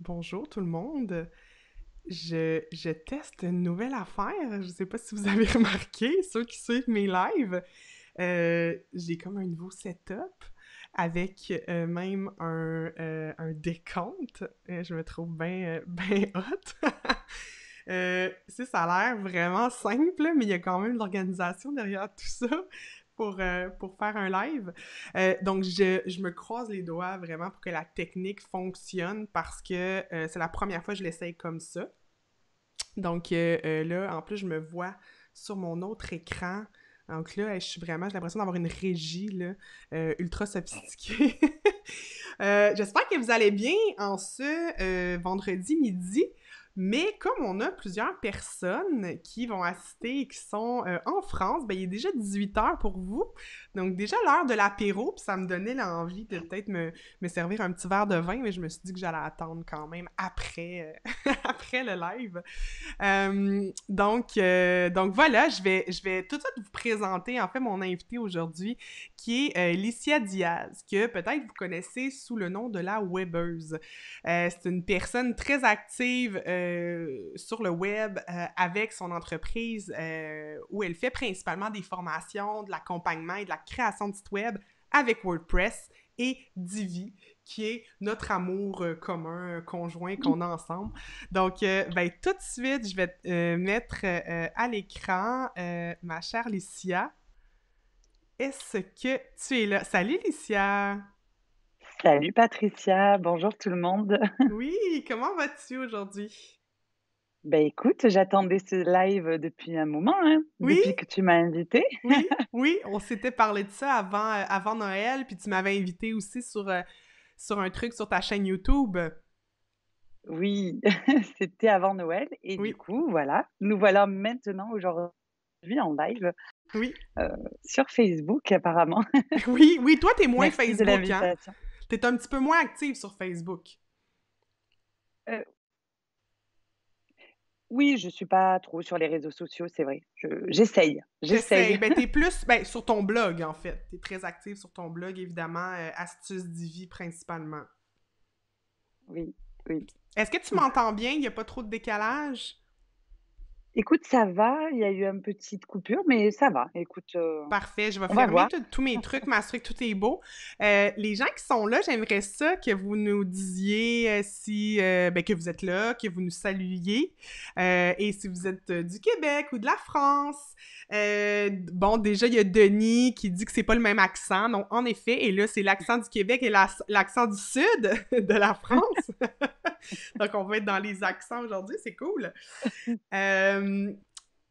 Bonjour tout le monde. Je teste une nouvelle affaire. Je sais pas si vous avez remarqué, ceux qui suivent mes lives. J'ai comme un nouveau setup avec même un décompte. Je me trouve bien ben hot. Ça a l'air vraiment simple, mais il y a quand même de l'organisation derrière tout ça pour faire un live. Donc, je me croise les doigts vraiment pour que la technique fonctionne parce que c'est la première fois que je l'essaye comme ça. Donc là, en plus, je me vois sur mon autre écran. Donc là, j'ai l'impression d'avoir une régie là, ultra sophistiquée. J'espère que vous allez bien en ce vendredi midi. Mais comme on a plusieurs personnes qui vont assister et qui sont en France, ben, il est déjà 18 heures pour vous. Donc déjà l'heure de l'apéro, puis ça me donnait l'envie de peut-être me servir un petit verre de vin, mais je me suis dit que j'allais attendre quand même après, après le live. Donc voilà, je vais tout de suite vous présenter en fait mon invité aujourd'hui, qui est Licia Diaz, que peut-être vous connaissez sous le nom de la Webeuse. C'est une personne très active sur le web avec son entreprise où elle fait principalement des formations, de l'accompagnement et de la création de sites web avec WordPress et Divi, qui est notre amour commun, conjoint qu'on a ensemble. Donc, ben, tout de suite, je vais mettre à l'écran ma chère Licia. Est-ce que tu es là? Salut, Licia! Salut Patricia, bonjour tout le monde. Oui, comment vas-tu aujourd'hui? Ben écoute, j'attendais ce live depuis un moment, hein, Oui, depuis que tu m'as invitée. oui, oui, on s'était parlé de ça avant Noël, puis tu m'avais invité aussi sur un truc sur ta chaîne YouTube. Oui, c'était avant Noël et du Oui, coup, voilà, nous voilà maintenant aujourd'hui en live oui, euh, sur Facebook apparemment. oui, oui, toi, t'es moins Merci de Facebook, hein? l'invitation. T'es un petit peu moins active sur Facebook. Euh, oui, je suis pas trop sur les réseaux sociaux, c'est vrai. J'essaye. T'essayes. Ben, t'es plus ben, sur ton blog, en fait. T'es très active sur ton blog, évidemment, Astuces Divi principalement. Oui, oui. Est-ce que tu m'entends bien? Il n'y a pas trop de décalage? Écoute, ça va, il y a eu une petite coupure, mais ça va. Écoute, Parfait, je vais on va fermer voir. tous mes trucs, m'assurer que tout est beau. Les gens qui sont là, j'aimerais ça que vous nous disiez si ben, que vous êtes là, que vous nous saluiez, et si vous êtes du Québec ou de la France. Bon, déjà, il y a Denis qui dit que c'est pas le même accent. Donc, en effet, et là, c'est l'accent du Québec et l'accent du sud de la France. Donc, on va être dans les accents aujourd'hui, c'est cool. Euh,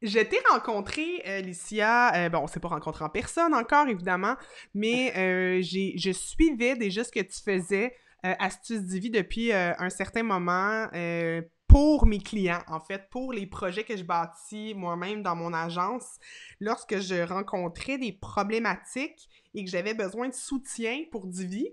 je t'ai rencontré, Licia, bon, on s'est pas rencontré en personne encore, évidemment, mais je suivais déjà ce que tu faisais, Astuce Divi, depuis un certain moment, pour mes clients, en fait, pour les projets que je bâtis moi-même dans mon agence. Lorsque je rencontrais des problématiques et que j'avais besoin de soutien pour Divi,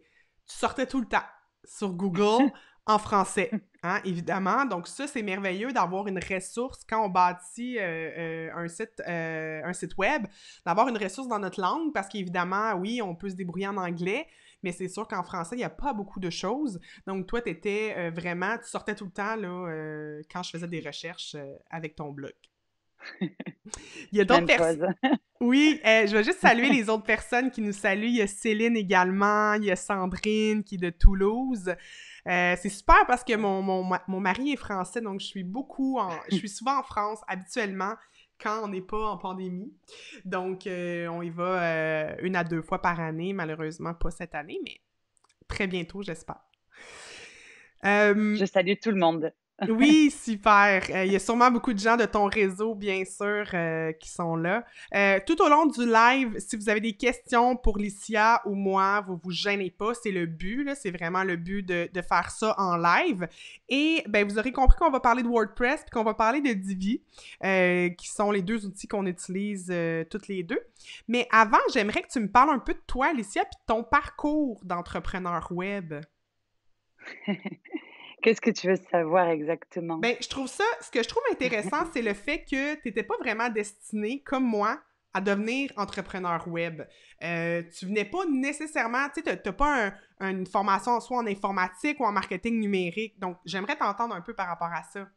tu sortais tout le temps sur Google en français. Hein, évidemment. Donc ça, c'est merveilleux d'avoir une ressource quand on bâtit un site web, d'avoir une ressource dans notre langue, parce qu'évidemment, oui, on peut se débrouiller en anglais, mais c'est sûr qu'en français, il n'y a pas beaucoup de choses. Donc toi, tu étais vraiment, tu sortais tout le temps là, quand je faisais des recherches avec ton blog. Il y a d'autres Même personnes. chose. Oui, je vais juste saluer les autres personnes qui nous saluent. Il y a Céline également, il y a Sandrine qui est de Toulouse. C'est super parce que mon mari est français, donc je suis souvent en France habituellement quand on n'est pas en pandémie. Donc, on y va une à deux fois par année, malheureusement pas cette année, mais très bientôt, j'espère. Euh, Je salue tout le monde. oui, super. Il y a sûrement beaucoup de gens de ton réseau, bien sûr, qui sont là. Tout au long du live, si vous avez des questions pour Licia ou moi, vous vous gênez pas. C'est le but, là. C'est vraiment le but de faire ça en live. Et ben, vous aurez compris qu'on va parler de WordPress puis qu'on va parler de Divi, qui sont les deux outils qu'on utilise toutes les deux. Mais avant, j'aimerais que tu me parles un peu de toi, Licia, puis de ton parcours d'entrepreneur web. Qu'est-ce que tu veux savoir exactement? Ben, ce que je trouve intéressant, c'est le fait que tu n'étais pas vraiment destiné, comme moi, à devenir entrepreneur web. Tu venais pas nécessairement, tu sais, t'as pas une formation soit en informatique ou en marketing numérique. Donc, j'aimerais t'entendre un peu par rapport à ça.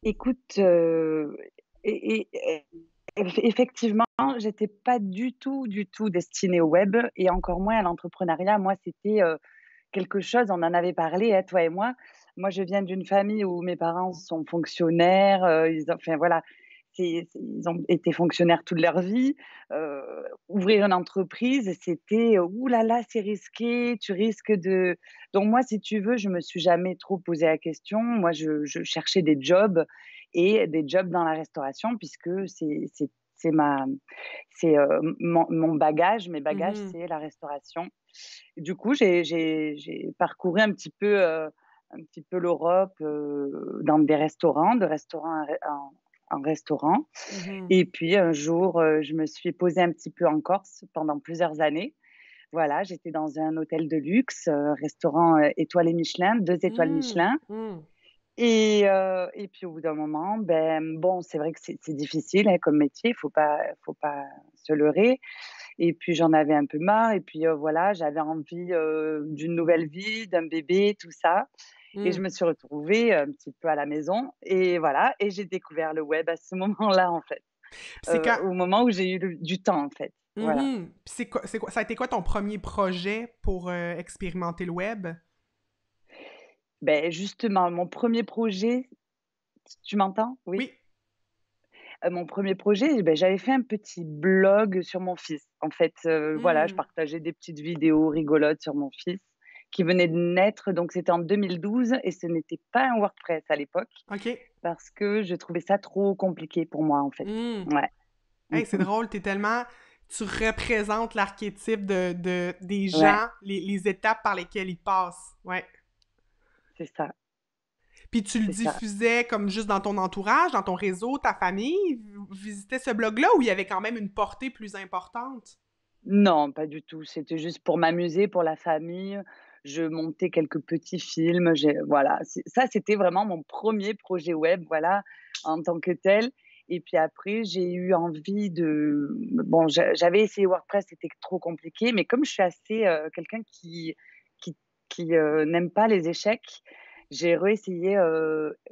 Écoute, et effectivement, j'étais pas du tout destinée au web et encore moins à l'entrepreneuriat. Moi, c'était, quelque chose on en avait parlé, hein, toi et moi. Moi, je viens d'une famille où mes parents sont fonctionnaires, ils ont enfin voilà, ils ont été fonctionnaires toute leur vie. Heu, Ouvrir une entreprise, c'était, ouh là là, c'est risqué, tu risques de donc moi, si tu veux, je me suis jamais trop posé la question. Moi, je cherchais des jobs et des jobs dans la restauration puisque c'est ma c'est, mon bagage, mes bagages, Mhm. c'est la restauration. Du coup, j'ai parcouru un petit peu l'Europe, dans des restaurants, de restaurant en restaurant. Mhm. Et puis un jour, je me suis posée un petit peu en Corse pendant plusieurs années. Voilà, j'étais dans un hôtel de luxe, restaurant, étoilé Michelin, 2 étoiles Mm. Michelin. Mm. Et puis au bout d'un moment, ben, bon, c'est vrai que c'est difficile, hein, comme métier, faut pas se leurrer. Et puis j'en avais un peu marre et puis, voilà, j'avais envie, d'une nouvelle vie, d'un bébé, tout ça et je Mm. me suis retrouvée un petit peu à la maison et voilà et j'ai découvert le web à ce moment-là, en fait, Puis c'est quand... au moment où j'ai eu du temps, en fait. Voilà. Mhm. Puis c'est quoi, ça a été quoi ton premier projet pour expérimenter le web? Ben justement, mon premier projet tu m'entends? Oui? Oui. Mon premier projet, beh, j'avais fait un petit blog sur mon fils. En fait, voilà, je Mm. partageais des petites vidéos rigolotes sur mon fils qui venait de naître, donc c'était en 2012 et ce n'était pas un WordPress à l'époque OK. parce que je trouvais ça trop compliqué pour moi, en fait. Mm. Ouais. Hey, c'est drôle, t'es tellement... Tu représentes l'archétype des Ouais, gens, les étapes par lesquelles ils passent. Ouais. c'est ça, Puis tu le c'est ça. diffusais comme juste dans ton entourage, dans ton réseau, ta famille, visitais ce blog-là où il y avait quand même une portée plus importante? Non, pas du tout, c'était juste pour m'amuser, pour la famille. Je montais quelques petits films, voilà, c'était vraiment mon premier projet web, voilà, en tant que tel et puis après j'ai eu envie de bon, j'avais essayé WordPress, c'était trop compliqué, mais comme je suis assez, quelqu'un qui n'aime pas les échecs, j'ai réessayé,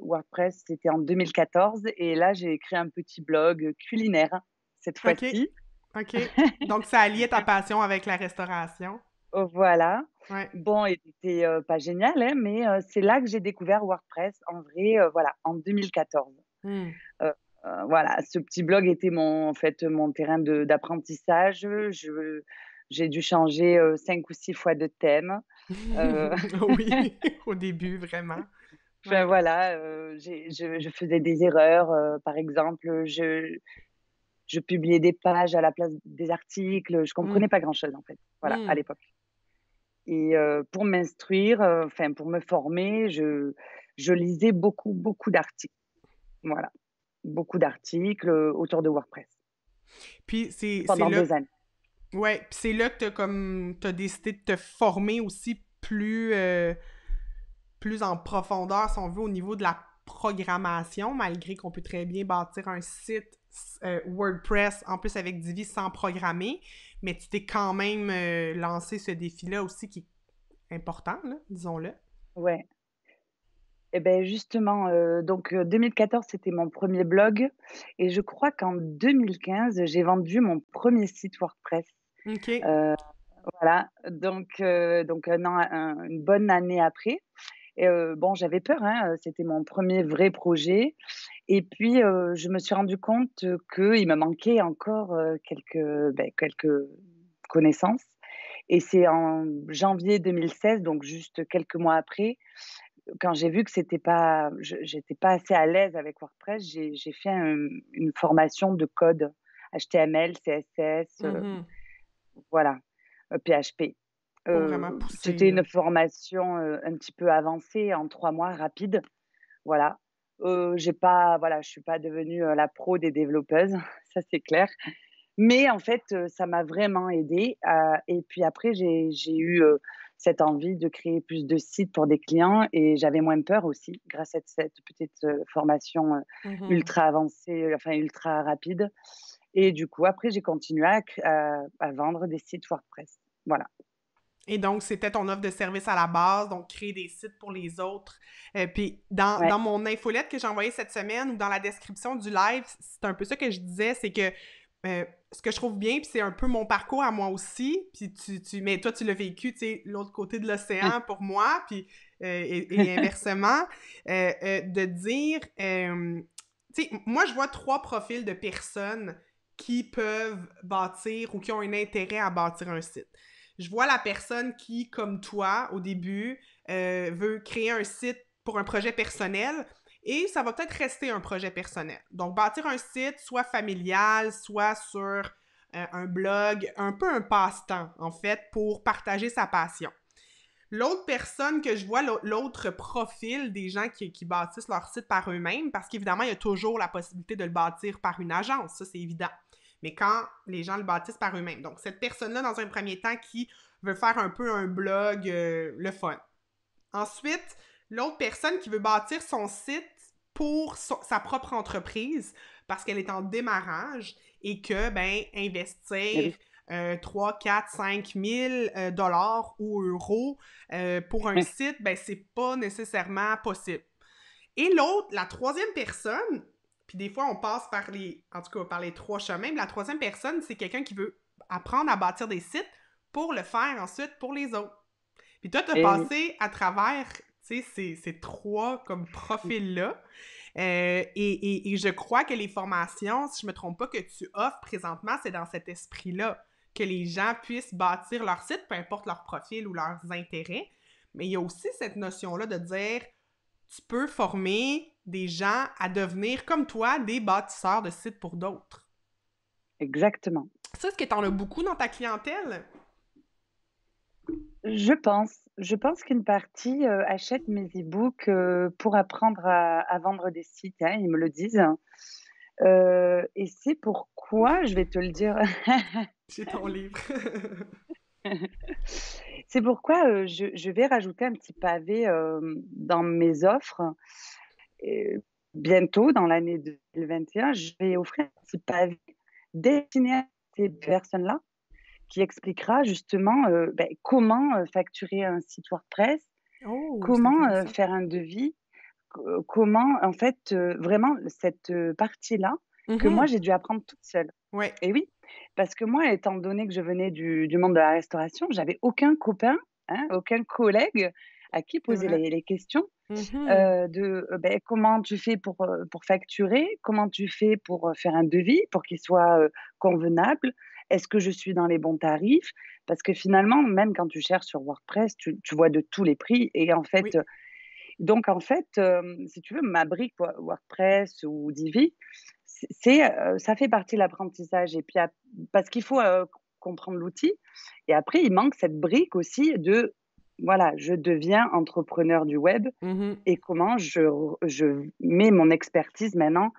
WordPress, c'était en 2014 et là, j'ai créé un petit blog culinaire, cette OK. fois-ci. OK. Donc, ça alliait ta passion avec la restauration. Voilà. Ouais. Bon, il était, pas génial, hein, mais c'est là que j'ai découvert WordPress en vrai, voilà, en 2014. Hmm. Heu voilà, ce petit blog était en fait, mon terrain d'apprentissage. J'ai dû changer, 5 ou 6 fois de thème. Heu, Oui, au début, vraiment. enfin Ouais. voilà, je faisais des erreurs, par exemple, je publiais des pages à la place des articles, je Hmm. comprenais pas grand-chose en fait, voilà, à Hmm. l'époque. Et pour m'instruire, enfin pour me former, je lisais beaucoup, beaucoup d'articles. Voilà, beaucoup d'articles, autour de WordPress Puis c'est pendant là... 2 années. Ouais, puis c'est là que t'as décidé de te former aussi plus en profondeur, si on veut, au niveau de la programmation, malgré qu'on peut très bien bâtir un site WordPress, en plus avec Divi, sans programmer, mais tu t'es quand même lancé ce défi-là aussi qui est important, là, disons-le. Ouais et beh, justement, donc 2014, c'était mon premier blog et je crois qu'en 2015, j'ai vendu mon premier site WordPress. OK. Heu, voilà, donc une bonne année après et bon, j'avais peur, hein, c'était mon premier vrai projet et puis, je me suis rendu compte, qu'il me manquait encore, quelques connaissances et c'est en janvier 2016, donc juste quelques mois après, quand j'ai vu que j'étais pas assez à l'aise avec WordPress, j'ai fait une formation de code HTML, CSS, Mhm. voilà, PHP. Pour vraiment pousser, C'était là. une formation, un petit peu avancée en 3 mois, rapide, voilà. J'ai pas voilà, je suis pas devenue, la pro des développeuses, ça c'est clair. Mais en fait, ça m'a vraiment aidée, et puis après j'ai eu, cette envie de créer plus de sites pour des clients et j'avais moins peur aussi grâce à cette petite, formation, Mhm. ultra avancée, enfin ultra rapide Et du coup, après, j'ai continué à vendre des sites WordPress. Voilà. Et donc, c'était ton offre de service à la base, donc créer des sites pour les autres. Puis Ouais. dans mon infolette que j'ai envoyée cette semaine ou dans la description du live, c'est un peu ça que je disais, c'est que ce que je trouve bien, puis c'est un peu mon parcours à moi aussi, puis mais toi, tu l'as vécu, tu sais, l'autre côté de l'océan pour moi, puis et inversement, de dire, tu sais, moi, je vois 3 profils de personnes qui peuvent bâtir ou qui ont un intérêt à bâtir un site. Je vois la personne qui, comme toi, au début, veut créer un site pour un projet personnel et ça va peut-être rester un projet personnel. Donc, bâtir un site, soit familial, soit sur un blog, un peu un passe-temps, en fait, pour partager sa passion. L'autre personne que je vois, l'autre profil des gens qui bâtissent leur site par eux-mêmes, parce qu'évidemment, il y a toujours la possibilité de le bâtir par une agence, ça c'est évident. Mais quand les gens le bâtissent par eux-mêmes. Donc, cette personne-là, dans un premier temps, qui veut faire un peu un blog, le fun. Ensuite, l'autre personne qui veut bâtir son site pour sa propre entreprise, parce qu'elle est en démarrage et que, ben, Eh investir oui. 3, 4, 5 000 dollars ou euros pour un site, ben, c'est pas nécessairement possible. Et l'autre, la troisième personne, puis des fois, on passe par en tout cas, par les 3 chemins, mais la troisième personne, c'est quelqu'un qui veut apprendre à bâtir des sites pour le faire ensuite pour les autres. Puis toi, tu as Eh oui. passé à travers, tu sais, ces 3 comme profils-là. Et je crois que les formations, si je me trompe pas, que tu offres présentement, c'est dans cet esprit-là, que les gens puissent bâtir leur site, peu importe leur profil ou leurs intérêts. Mais il y a aussi cette notion-là de dire, tu peux former des gens à devenir, comme toi, des bâtisseurs de sites pour d'autres. Exactement. Ça, est-ce que tu en as beaucoup dans ta clientèle? Je pense qu'une partie, achète mes e-books, pour apprendre à vendre des sites, hein, ils me le disent. Et c'est pourquoi, je vais te le dire, J'ai ton livre. c'est pourquoi, je vais rajouter un petit pavé, dans mes offres. Et bientôt, dans l'année 2021, je vais offrir un petit pavé destiné à ces personnes-là, qui expliquera justement, comment, facturer un site WordPress, Oh, c'est comment, intéressant. faire un devis, comment en fait, vraiment cette, partie-là que moi Mhm. j'ai dû apprendre toute seule. Ouais. Et oui, parce que moi, étant donné que je venais du monde de la restauration, j'avais aucun copain, hein, aucun collègue à qui C'est poser vrai. les questions, Mhm. comment tu fais pour facturer? Comment tu fais pour, faire un devis, pour qu'il soit, convenable? Est-ce que je suis dans les bons tarifs? Parce que finalement, même quand tu cherches sur WordPress, tu vois de tous les prix et en fait, Oui. donc en fait, si tu veux, ma brique WordPress ou Divi, ça fait partie de l'apprentissage et puis parce qu'il faut, comprendre l'outil et après il manque cette brique aussi de, voilà, je deviens entrepreneur du web Mhm. et comment je mets mon expertise maintenant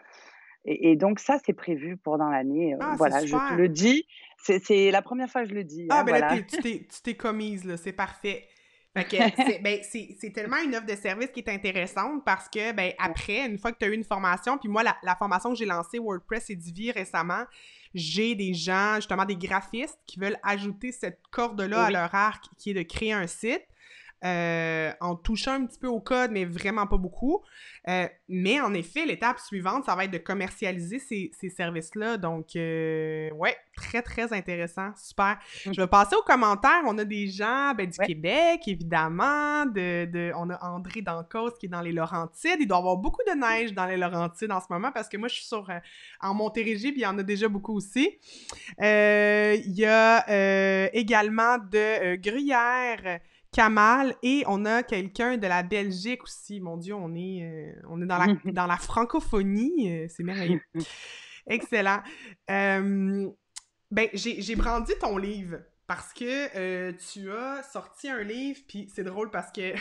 et donc ça, c'est prévu pour dans l'année, Ah, c'est voilà, je te super. le dis, c'est la première fois que je le dis, Ah, hein, ben là, voilà. tu t'es commise, là, c'est parfait. Fait que c'est tellement une offre de service qui est intéressante parce que, ben, après, une fois que tu as eu une formation, puis moi, la formation que j'ai lancée, WordPress et Divi récemment, j'ai des gens, justement, des graphistes qui veulent ajouter cette corde-là Et à oui, leur arc qui est de créer un site. En touchant un petit peu au code, mais vraiment pas beaucoup. Mais en effet, l'étape suivante, ça va être de commercialiser ces services-là. Donc, ouais, très, très intéressant. Super. Je vais passer aux commentaires. On a des gens ben, du ouais. Québec, évidemment. On a André Dancos qui est dans les Laurentides. Il doit y avoir beaucoup de neige dans les Laurentides en ce moment parce que moi, je suis en Montérégie, puis il y en a déjà beaucoup aussi. Il y a également de Gruyère, Kamal, et on a quelqu'un de la Belgique aussi. Mon Dieu, on est dans la francophonie. C'est merveilleux. Excellent. Ben, j'ai brandi ton livre parce que tu as sorti un livre, puis c'est drôle parce que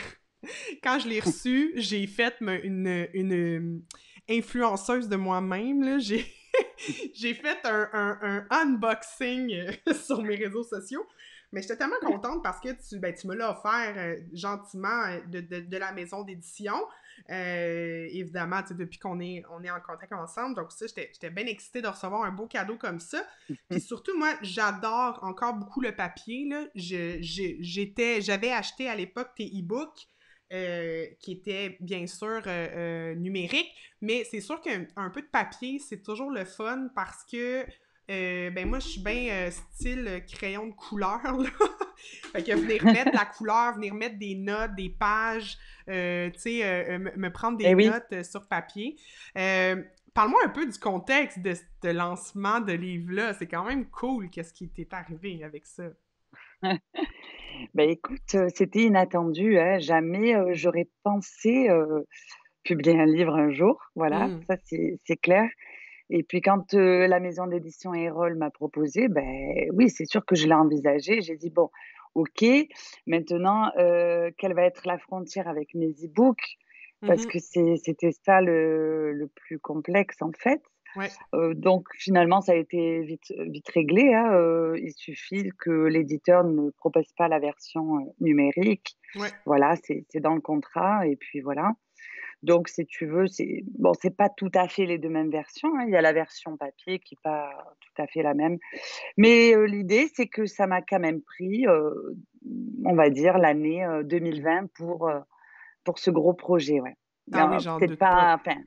quand je l'ai reçu, j'ai fait une influenceuse de moi-même. Là. J'ai fait un unboxing sur mes réseaux sociaux. Mais j'étais tellement contente parce que tu me l'as offert gentiment de la maison d'édition. Évidemment, tu sais, depuis qu'on est en contact ensemble. Donc ça, j'étais bien excitée de recevoir un beau cadeau comme ça. Puis surtout, moi, j'adore encore beaucoup le papier, là. J'avais acheté à l'époque tes e-books, qui étaient bien sûr numériques, mais c'est sûr qu'un peu de papier, c'est toujours le fun parce que ben moi, je suis bien style crayon de couleur, là. Fait que venir mettre de la couleur, venir mettre des notes, des pages, tu sais, me prendre des Eh oui. notes sur papier. Parle-moi un peu du contexte de ce lancement de livre-là. C'est quand même cool, qu'est-ce qui t'est arrivé avec ça. Ben écoute, c'était inattendu, hein. Jamais, j'aurais pensé, publier un livre un jour, voilà, Mm. ça c'est clair. Et puis quand, la maison d'édition Erol m'a proposé, ben oui, c'est sûr que je l'ai envisagé. J'ai dit: «Bon, OK, maintenant, quelle va être la frontière avec mes e-books?» Parce Mhm. que c'était ça le plus complexe, en fait. Ouais, Donc finalement, ça a été vite réglé, hein, il suffit que l'éditeur ne me propose pas la version, numérique. ouais. Voilà, c'est dans le contrat et puis voilà. Donc si tu veux, c'est pas tout à fait les 2 mêmes versions, hein. Il y a la version papier qui est pas tout à fait la même. Mais, l'idée, c'est que ça m'a quand même pris, on va dire l'année, 2020 pour ce gros projet, ouais. Ah oui, j'en Peut-être doute pas. pas enfin,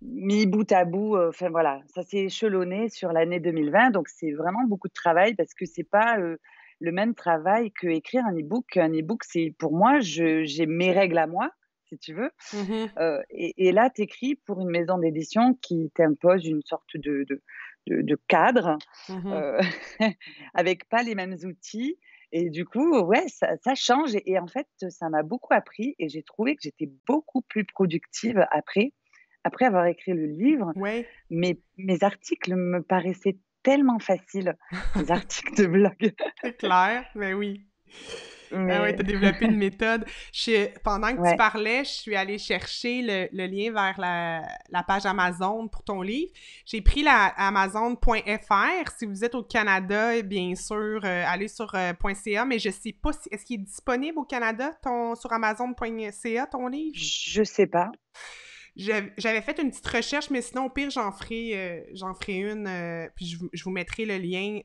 mis bout à bout, enfin voilà, ça s'est échelonné sur l'année 2020, donc c'est vraiment beaucoup de travail parce que c'est pas, le même travail qu'écrire un e-book. Un e-book, c'est pour moi, j'ai mes règles à moi, si tu veux, Mhm. et là, tu écris pour une maison d'édition qui t'impose une sorte de cadre, Mhm. heu, avec pas les mêmes outils et du coup, ouais, ça change et en fait, ça m'a beaucoup appris et j'ai trouvé que j'étais beaucoup plus productive après avoir écrit le livre. Ouais, Mes articles me paraissaient tellement faciles, mes articles de blog. c'est clair. Ben oui. Ah ouais, Mais t'as développé une méthode. Pendant que tu ouais, parlais, je suis allée chercher le lien vers la page Amazon pour ton livre. J'ai pris la Amazon.fr. Si vous êtes au Canada, bien sûr, allez sur .ca, mais je sais pas si est-ce qu'il est disponible au Canada sur Amazon.ca, ton livre? je sais pas. J'avais fait une petite recherche, mais sinon, au pire, j'en ferai une, puis je vous mettrai le lien.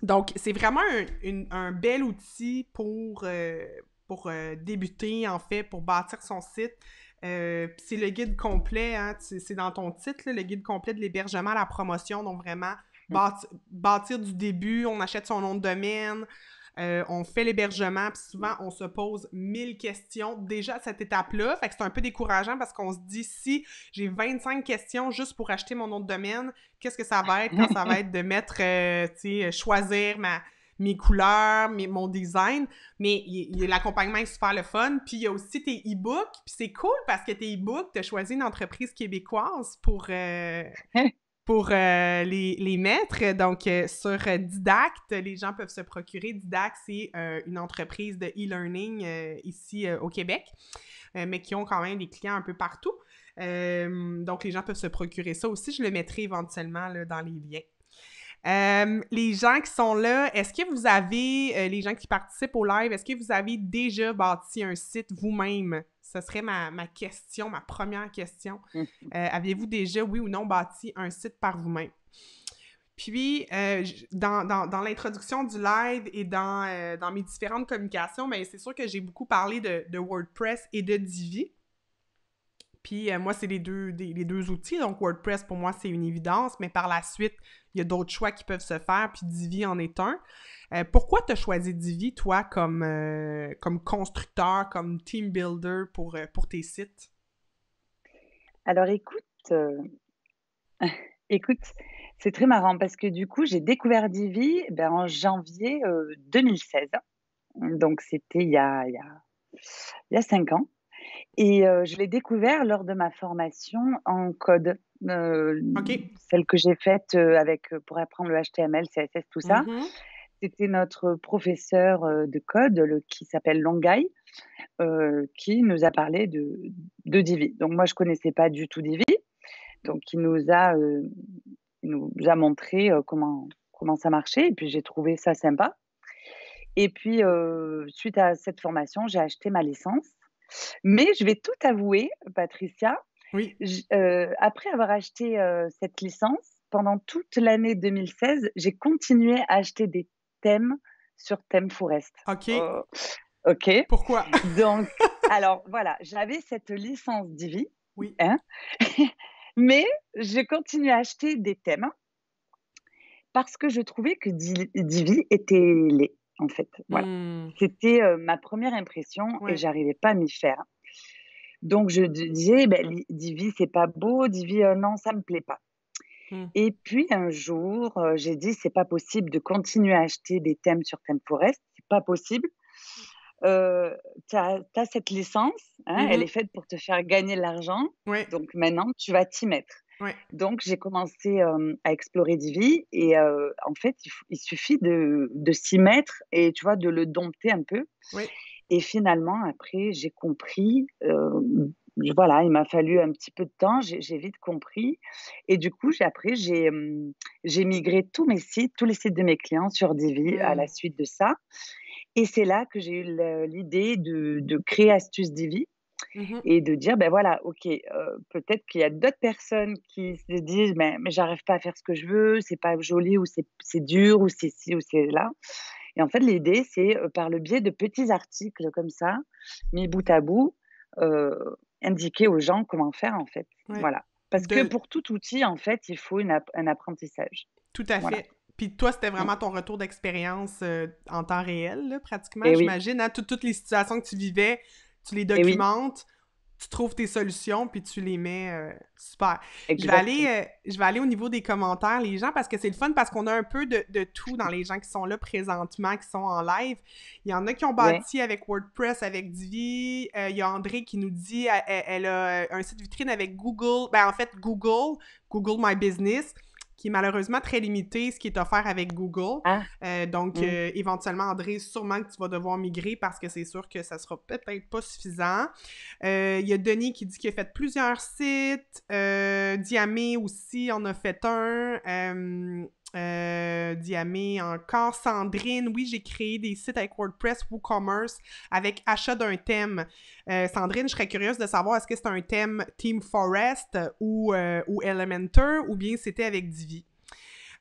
Donc, c'est vraiment un bel outil pour débuter, en fait, pour bâtir son site. Puis c'est le guide complet, hein, c'est dans ton titre, là, le guide complet de l'hébergement à la promotion. Donc, vraiment, bâtir du début, on achète son nom de domaine, on fait l'hébergement, puis souvent, on se pose 1000 questions déjà à cette étape-là. Fait que c'est un peu décourageant parce qu'on se dit, si j'ai 25 questions juste pour acheter mon nom de domaine, qu'est-ce que ça va être quand ça va être de mettre, tu sais, choisir mes couleurs, mon design. Mais l'accompagnement est super le fun. Puis il y a aussi tes e-books. Puis c'est cool parce que tes e-books, tu as choisi une entreprise québécoise pour les mettre. Donc, sur Didact, les gens peuvent se procurer. Didact, c'est une entreprise de e-learning ici au Québec, mais qui ont quand même des clients un peu partout. Donc, les gens peuvent se procurer ça aussi. Je le mettrai éventuellement là, dans les liens. Les gens qui sont là, est-ce que vous avez, les gens qui participent au live, est-ce que vous avez déjà bâti un site vous-même? Ce serait ma question, ma première question. Aviez-vous déjà, oui ou non, bâti un site par vous-même? Puis, dans l'introduction du live et dans mes différentes communications, ben, c'est sûr que j'ai beaucoup parlé de WordPress et de Divi. Puis moi, c'est les deux outils. Donc, WordPress, pour moi, c'est une évidence. Mais par la suite, il y a d'autres choix qui peuvent se faire. Puis Divi en est un. Pourquoi tu as choisi Divi, toi, comme constructeur, comme team builder pour tes sites? Alors écoute, c'est très marrant parce que du coup, j'ai découvert Divi, ben, en janvier, 2016. Donc c'était il y a 5 ans et je l'ai découvert lors de ma formation en code, heu, OK. celle que j'ai faite, pour apprendre le HTML, CSS, tout ça. Mhm. C'était notre professeur, de code, qui s'appelle Longai, qui nous a parlé de Divi. Donc moi, je connaissais pas du tout Divi, donc il nous a montré, comment ça marchait et puis j'ai trouvé ça sympa et puis, suite à cette formation, j'ai acheté ma licence Mais je vais tout avouer, Patricia, Oui. après avoir acheté, cette licence, pendant toute l'année 2016, j'ai continué à acheter des thèmes sur ThemeForest. OK. OK. Pourquoi? Donc alors voilà, j'avais cette licence Divi, Oui. hein, mais je continue à acheter des thèmes parce que je trouvais que Divi était laid, en fait, voilà. Mmh. C'était, ma première impression et Ouais. j'arrivais pas à m'y faire. Donc je disais: «Beh, Divi, c'est pas beau, Divi, non, ça me plaît pas». Mmh. Et puis un jour, j'ai dit: «C'est pas possible de continuer à acheter des thèmes sur ThemeForest, c'est pas possible. Tu as cette licence, hein, Mmh elle est mh. faite pour te faire gagner de l'argent, Ouais. donc maintenant tu vas t'y mettre». Ouais. Donc j'ai commencé, à explorer Divi et en fait, il suffit de s'y mettre et tu vois, de le dompter un peu Oui. et finalement après j'ai compris, voilà, il m'a fallu un petit peu de temps, j'ai vite compris et du coup j'ai migré tous les sites de mes clients sur Divi à la Mmh. suite de ça et c'est là que j'ai eu l'idée de créer Astuce Divi Mmh mh. et de dire: «Ben voilà, OK, peut-être qu'il y a d'autres personnes qui se disent: mais j'arrive pas à faire ce que je veux, c'est pas joli ou c'est dur ou c'est ci ou c'est là». Et en fait, l'idée, c'est, par le biais de petits articles comme ça, mis bout à bout, heu, indiquer aux gens comment faire, en fait. Ouais. Voilà. Parce que De pour tout outil, en fait, il faut un apprentissage. Tout à Voilà. fait. Puis toi, c'était Mmh. vraiment ton retour d'expérience, en temps réel, là, pratiquement, Et oui, j'imagine, hein? Toutes les situations que tu vivais, tu les et oui, documentes, tu trouves tes solutions, puis tu les mets, super. exactement. Je vais aller au niveau des commentaires, les gens, parce que c'est le fun, parce qu'on a un peu de tout dans les gens qui sont là présentement, qui sont en live. Il y en a qui ont Ouais. bâti avec WordPress, avec Divi. Il y a André qui nous dit, elle a un site vitrine avec Google, ben en fait, Google My Business, qui est malheureusement très limité, ce qui est offert avec Google. Ah, Donc, mmh. éventuellement, André, sûrement que tu vas devoir migrer parce que c'est sûr que ça sera peut-être pas suffisant. Il y a Denis qui dit qu'il a fait plusieurs sites. Diamé aussi en a fait un. Diamé encore. Sandrine, oui, j'ai créé des sites avec WordPress, WooCommerce, avec achat d'un thème. Sandrine, je serais curieuse de savoir, est-ce que c'est un thème Team Forest ou Elementor, ou bien c'était avec Divi?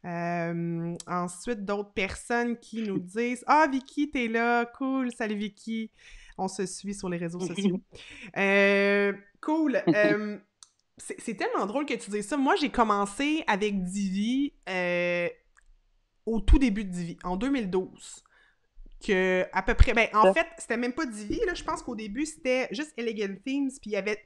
Ensuite, d'autres personnes qui nous disent: Ah, Vicky, t'es là, cool, salut Vicky. On se suit sur les réseaux sociaux. Cool. C'est tellement drôle que tu dises ça. Moi, j'ai commencé avec Divi au tout début de Divi, en 2012. Que, à peu près, ben, en Ça, fait, c'était même pas Divi, là. Je pense qu'au début, c'était juste Elegant Themes, puis il y avait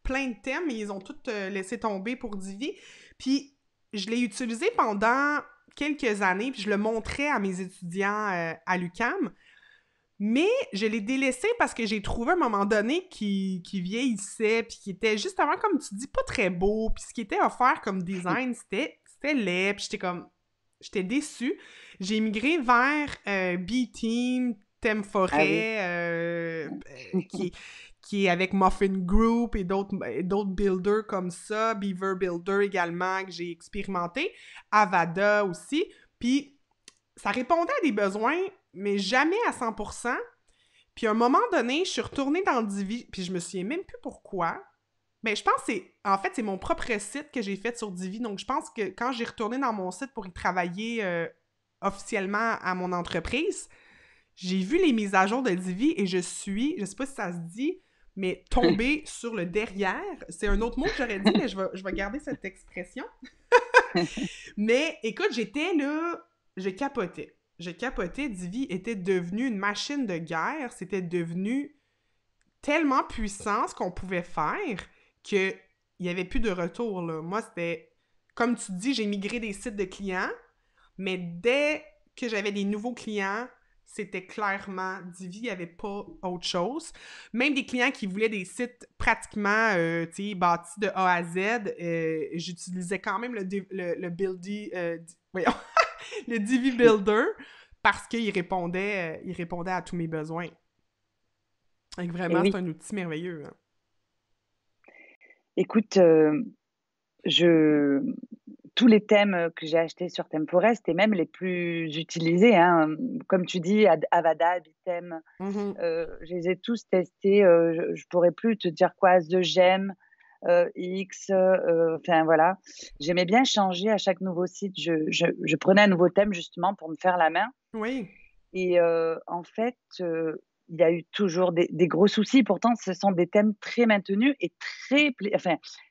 plein de thèmes, mais ils ont tous laissé tomber pour Divi. Puis, je l'ai utilisé pendant quelques années, puis je le montrais à mes étudiants à l'UQAM. Mais je l'ai délaissé parce que j'ai trouvé à un moment donné qui vieillissait, puis qui était justement, comme tu dis, pas très beau. Puis ce qui était offert comme design, c'était laid, puis j'étais comme... J'étais déçue. J'ai migré vers B-Team, Thème ah oui. Forêt, qui est avec Muffin Group et d'autres builders comme ça, Beaver Builder également, que j'ai expérimenté, Avada aussi. Puis ça répondait à des besoins, mais jamais à 100%. Puis à un moment donné, je suis retournée dans le Divi, puis je me souviens même plus pourquoi. Mais je pense que c'est mon propre site que j'ai fait sur Divi. Donc je pense que quand j'ai retourné dans mon site pour y travailler officiellement à mon entreprise, j'ai vu les mises à jour de Divi et je sais pas si ça se dit, mais tombée sur le derrière. C'est un autre mot que j'aurais dit, mais je vais garder cette expression. Mais écoute, j'étais là, je capotais. Je capotais. Divi était devenu une machine de guerre. C'était devenu tellement puissant ce qu'on pouvait faire qu'il n'y avait plus de retour, là. Moi, c'était... Comme tu dis, j'ai migré des sites de clients, mais dès que j'avais des nouveaux clients, c'était clairement Divi, il n'y avait pas autre chose. Même des clients qui voulaient des sites pratiquement bâtis de A à Z, j'utilisais quand même le Buildy, voyons, le Divi Builder parce il répondait à tous mes besoins. Donc Et vraiment, c'est oui. un outil merveilleux. Hein. Écoute, je tous les thèmes que j'ai achetés sur ThemeForest et même les plus utilisés, hein, comme tu dis, Avada, Bitem, Mhm. je les ai tous testés. Je pourrais plus te dire quoi, The Gem, X, enfin voilà. J'aimais bien changer à chaque nouveau site. Je prenais un nouveau thème justement pour me faire la main Oui. et en fait, il y a eu toujours des gros soucis. Pourtant, ce sont des thèmes très maintenus et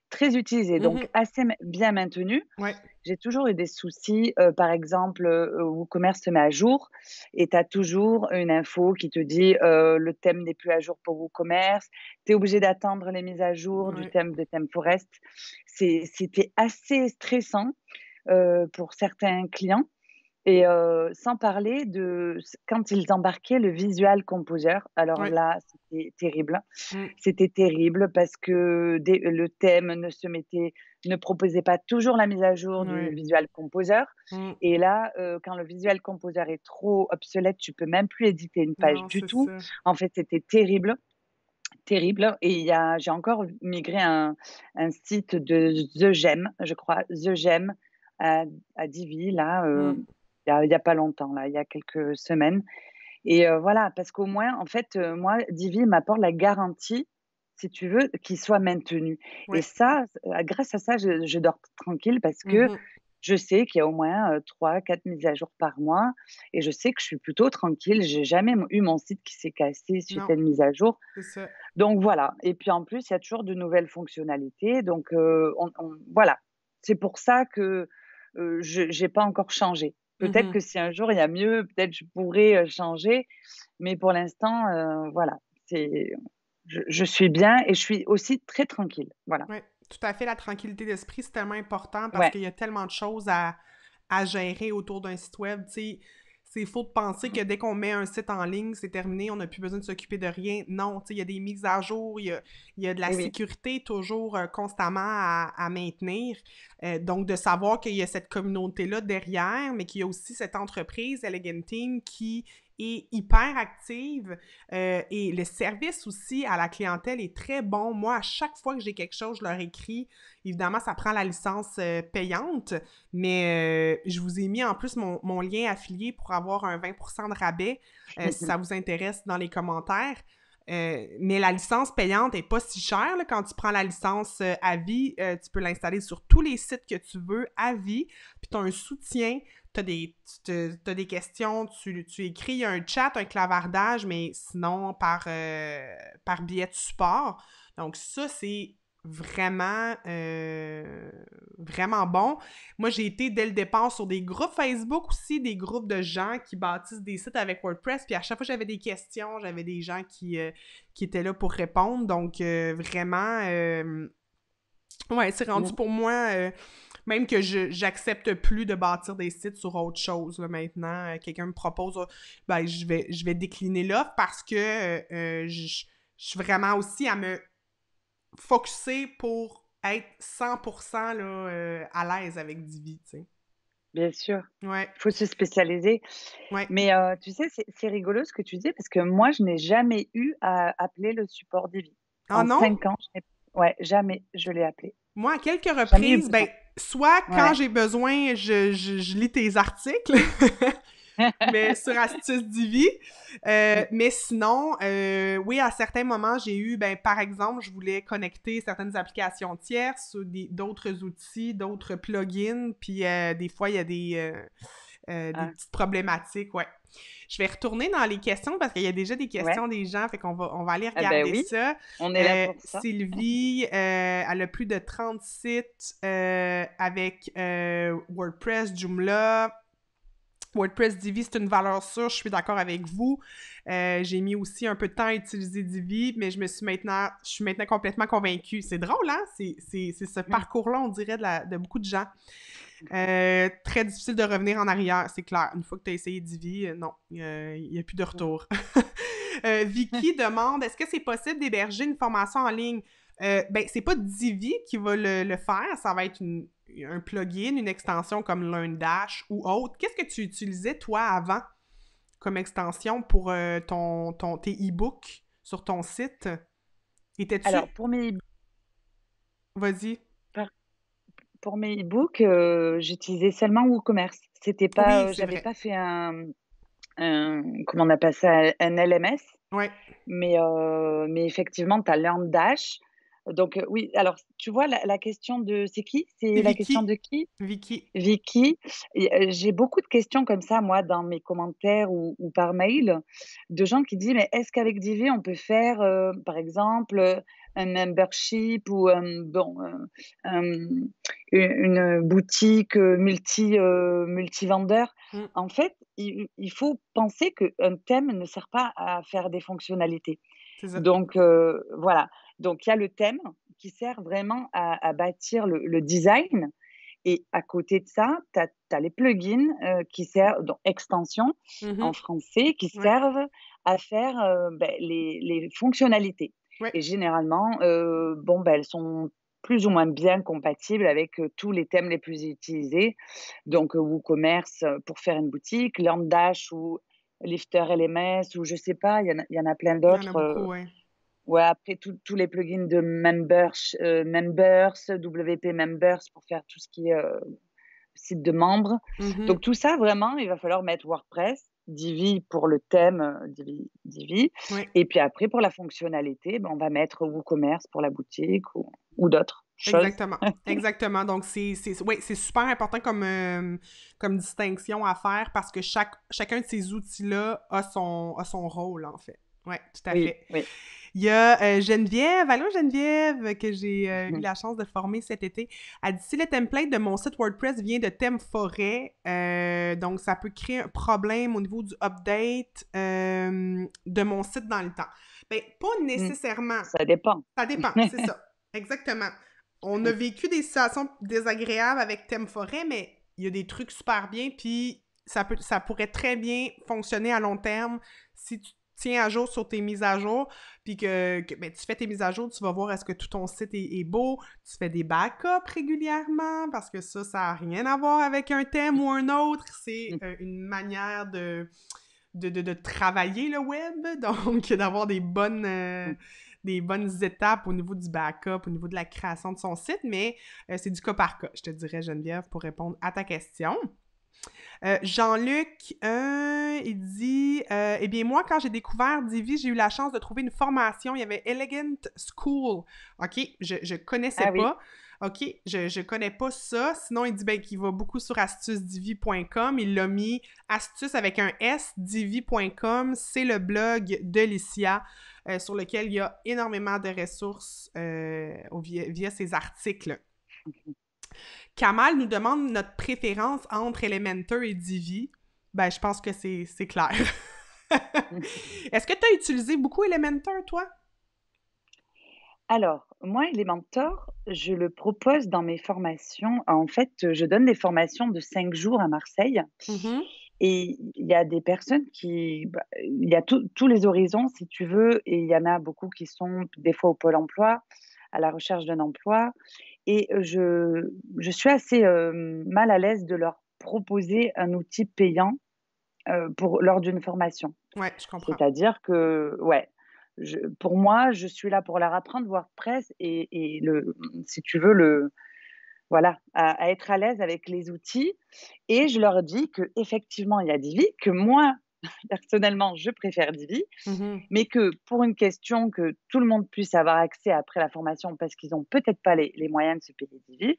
très utilisés, donc Mhm. assez bien maintenus. Ouais. J'ai toujours eu des soucis, par exemple, WooCommerce se met à jour et tu as toujours une info qui te dit, «Le thème n'est plus à jour pour WooCommerce». Tu es obligé d'attendre les mises à jour du Ouais. thème de ThemeForest. C'était assez stressant, pour certains clients et sans parler de quand ils embarquaient le Visual Composer. Alors Ouais. là, c'était terrible. Mm. C'était terrible parce que le thème ne proposait pas toujours la mise à jour du Ouais. Visual Composer Mm. et là, quand le Visual Composer est trop obsolète, tu peux même plus éditer une page Non, du c'est tout. ça. En fait, c'était terrible, terrible et j'ai encore migré un site de The Gem, je crois, The Gem à Divi là, Mm. il y a pas longtemps là, il y a quelques semaines et voilà, parce qu'au moins, en fait, moi, Divi m'apporte la garantie, si tu veux, qu'il soit maintenu et Ouais. ça, grâce à ça, je dors tranquille parce que Mhm. je sais qu'il y a au moins, 3-4 mises à jour par mois et je sais que je suis plutôt tranquille. J'ai jamais eu mon site qui s'est cassé suite Non, à une mise à jour. c'est ça. Donc voilà et puis en plus, il y a toujours de nouvelles fonctionnalités donc on voilà. C'est pour ça que, je j'ai pas encore changé. Peut-être Mhm. que si un jour il y a mieux, peut-être je pourrais, changer, mais pour l'instant, voilà, c'est je suis bien et je suis aussi très tranquille, voilà. Ouais, tout à fait. La tranquillité d'esprit, c'est tellement important parce Ouais. qu'il y a tellement de choses à gérer autour d'un site web. Tu sais, c'est faux de penser que dès qu'on met un site en ligne, c'est terminé, on n'a plus besoin de s'occuper de rien. Non, tu sais, il y a des mises à jour, il y a de la Et oui. sécurité toujours constamment à maintenir. Donc, de savoir qu'il y a cette communauté-là derrière, mais qu'il y a aussi cette entreprise, Elegant Team, qui est hyper active et le service aussi à la clientèle est très bon. Moi, à chaque fois que j'ai quelque chose, je leur écris. Évidemment, ça prend la licence payante, mais je vous ai mis en plus mon lien affilié pour avoir un 20% de rabais si ça vous intéresse dans les commentaires. Mais la licence payante n'est pas si chère là, quand tu prends la licence à vie. Tu peux l'installer sur tous les sites que tu veux à vie. Puis tu as un soutien, tu as des questions, tu écris, il y a un chat, un clavardage, mais sinon par biais de support. Donc ça, c'est vraiment bon. Moi, j'ai été dès le départ sur des groupes Facebook aussi, des groupes de gens qui bâtissent des sites avec WordPress. Puis à chaque fois que j'avais des questions, j'avais des gens qui étaient là pour répondre. Donc vraiment, ouais, c'est rendu Mmh. pour moi, même que j'accepte plus de bâtir des sites sur autre chose. Là, maintenant, quelqu'un me propose, ben, je vais décliner l'offre parce que je suis vraiment aussi à me focusser pour être 100% là, à l'aise avec Divi, tu sais. Bien sûr, Ouais, il faut se spécialiser. ouais. Mais tu sais, c'est rigolo ce que tu dis parce que moi, je n'ai jamais eu à appeler le support Divi. Ah En non? 5 ans, je n'ai ouais, jamais je l'ai appelé. Moi, à quelques Jamais eu reprises, ben, besoin. soit quand Ouais. j'ai besoin, je lis tes articles, mais sur Astuce Divi. Mmh. Mais sinon, oui, à certains moments, j'ai eu, ben, par exemple, je voulais connecter certaines applications tierces ou d'autres outils, d'autres plugins, puis des fois, il y a des Ah, petites problématiques, ouais. Je vais retourner dans les questions parce qu'il y a déjà des ouais. questions des gens, fait on va aller Ah ben regarder oui, ça. on est là pour ça. Sylvie, elle a plus de 30 sites avec WordPress, Joomla. WordPress Divi, c'est une valeur sûre, je suis d'accord avec vous. J'ai mis aussi un peu de temps à utiliser Divi, mais je suis maintenant complètement convaincue. C'est drôle, hein? C'est ce parcours-là, on dirait, de beaucoup de gens. Très difficile de revenir en arrière, c'est clair. Une fois que tu as essayé Divi, non, il n'y a plus de retour. Vicky demande, est-ce que c'est possible d'héberger une formation en ligne? Ben, c'est pas Divi qui va le faire, ça va être un plugin, une extension comme LearnDash ou autre. Qu'est-ce que tu utilisais, toi, avant, comme extension pour tes e-books sur ton site? Étais-tu... Alors pour mes Vas-y. par pour mes e-books, j'utilisais seulement WooCommerce. C'était Oui, pas, c'est j'avais vrai. pas fait comment on appelle ça? Un LMS. Ouais. Mais effectivement, tu as LearnDash. Donc, oui, alors tu vois la question de c'est qui? C'est C'est la question Vicky. de qui? Vicky. Vicky. Et j'ai beaucoup de questions comme ça, moi, dans mes commentaires ou par mail, de gens qui disent: «Mais est-ce qu'avec Divi, on peut faire, par exemple, un membership ou, hem, une boutique, multivendeur?» Mmh, En fait, il faut penser qu'un thème ne sert pas à faire des fonctionnalités. c'est ça. Donc voilà. Donc il y a le thème qui sert vraiment à bâtir le design et à côté de ça, tu as les plugins, qui servent donc extensions en Mmh. français, qui Ouais, servent à faire, les fonctionnalités ouais, et généralement, bon, elles sont plus ou moins bien compatibles avec, tous les thèmes les plus utilisés. Donc, WooCommerce, pour faire une boutique, LearnDash ou Lifter LMS ou je sais pas, il y en a plein il y en a d'autres, beaucoup, ouais. ouais, après tous les plugins de Members, WP Members pour faire tout ce qui est, site de membres. Mmh. Donc tout ça vraiment, il va falloir mettre WordPress, Divi pour le thème, Divi Ouais. et puis après pour la fonctionnalité, on va mettre WooCommerce pour la boutique ou d'autres choses. Exactement, exactement. Donc, ouais, c'est super important comme distinction à faire parce que chacun de ces outils-là a son rôle, en fait. Ouais, tout à Oui, fait. oui. Il y a Geneviève, allô Geneviève, que j'ai eu Mmh. la chance de former cet été. Elle dit si le template de mon site WordPress vient de thème forêt, donc ça peut créer un problème au niveau du update de mon site dans le temps. Ben, pas Mmh. nécessairement. Ça dépend. Ça dépend, c'est ça. Exactement. On a vécu des situations désagréables avec thème forêt, mais il y a des trucs super bien, puis ça pourrait très bien fonctionner à long terme si tu tiens à jour sur tes mises à jour, puis ben, tu fais tes mises à jour, tu vas voir est-ce que tout ton site est beau, tu fais des backups régulièrement, parce que ça n'a rien à voir avec un thème ou un autre, c'est une manière de travailler le web, donc d'avoir des bonnes étapes au niveau du backup, au niveau de la création de son site, mais c'est du cas par cas, je te dirais, Geneviève, pour répondre à ta question. Jean-Luc, il dit eh bien, moi, quand j'ai découvert Divi, j'ai eu la chance de trouver une formation. Il y avait Elegant School. OK, je connaissais Ah oui. pas. OK, je connais pas ça. Sinon, il dit ben, qu'il va beaucoup sur astucedivi.com. Il l'a mis astuce avec un S, divi.com. C'est le blog de Licia sur lequel il y a énormément de ressources via ses articles. Kamal nous demande notre préférence entre Elementor et Divi. Ben, je pense que c'est clair. Est-ce que tu as utilisé beaucoup Elementor, toi? Alors, moi, Elementor, je le propose dans mes formations. En fait, je donne des formations de 5 jours à Marseille Mhm. et il y a des personnes il y a tous les horizons, si tu veux, et il y en a beaucoup qui sont des fois au Pôle emploi, à la recherche d'un emploi et je suis assez, mal à l'aise de leur proposer un outil payant, lors d'une formation. Ouais, je comprends. C'est-à-dire que ouais, pour moi, je suis là pour leur apprendre WordPress et si tu veux, voilà, à être à l'aise avec les outils et je leur dis qu'effectivement, il y a Divi, que moi, personnellement, je préfère Divi, Mhm. mais que pour une question que tout le monde puisse avoir accès après la formation parce qu'ils ont peut-être pas les moyens de se payer Divi,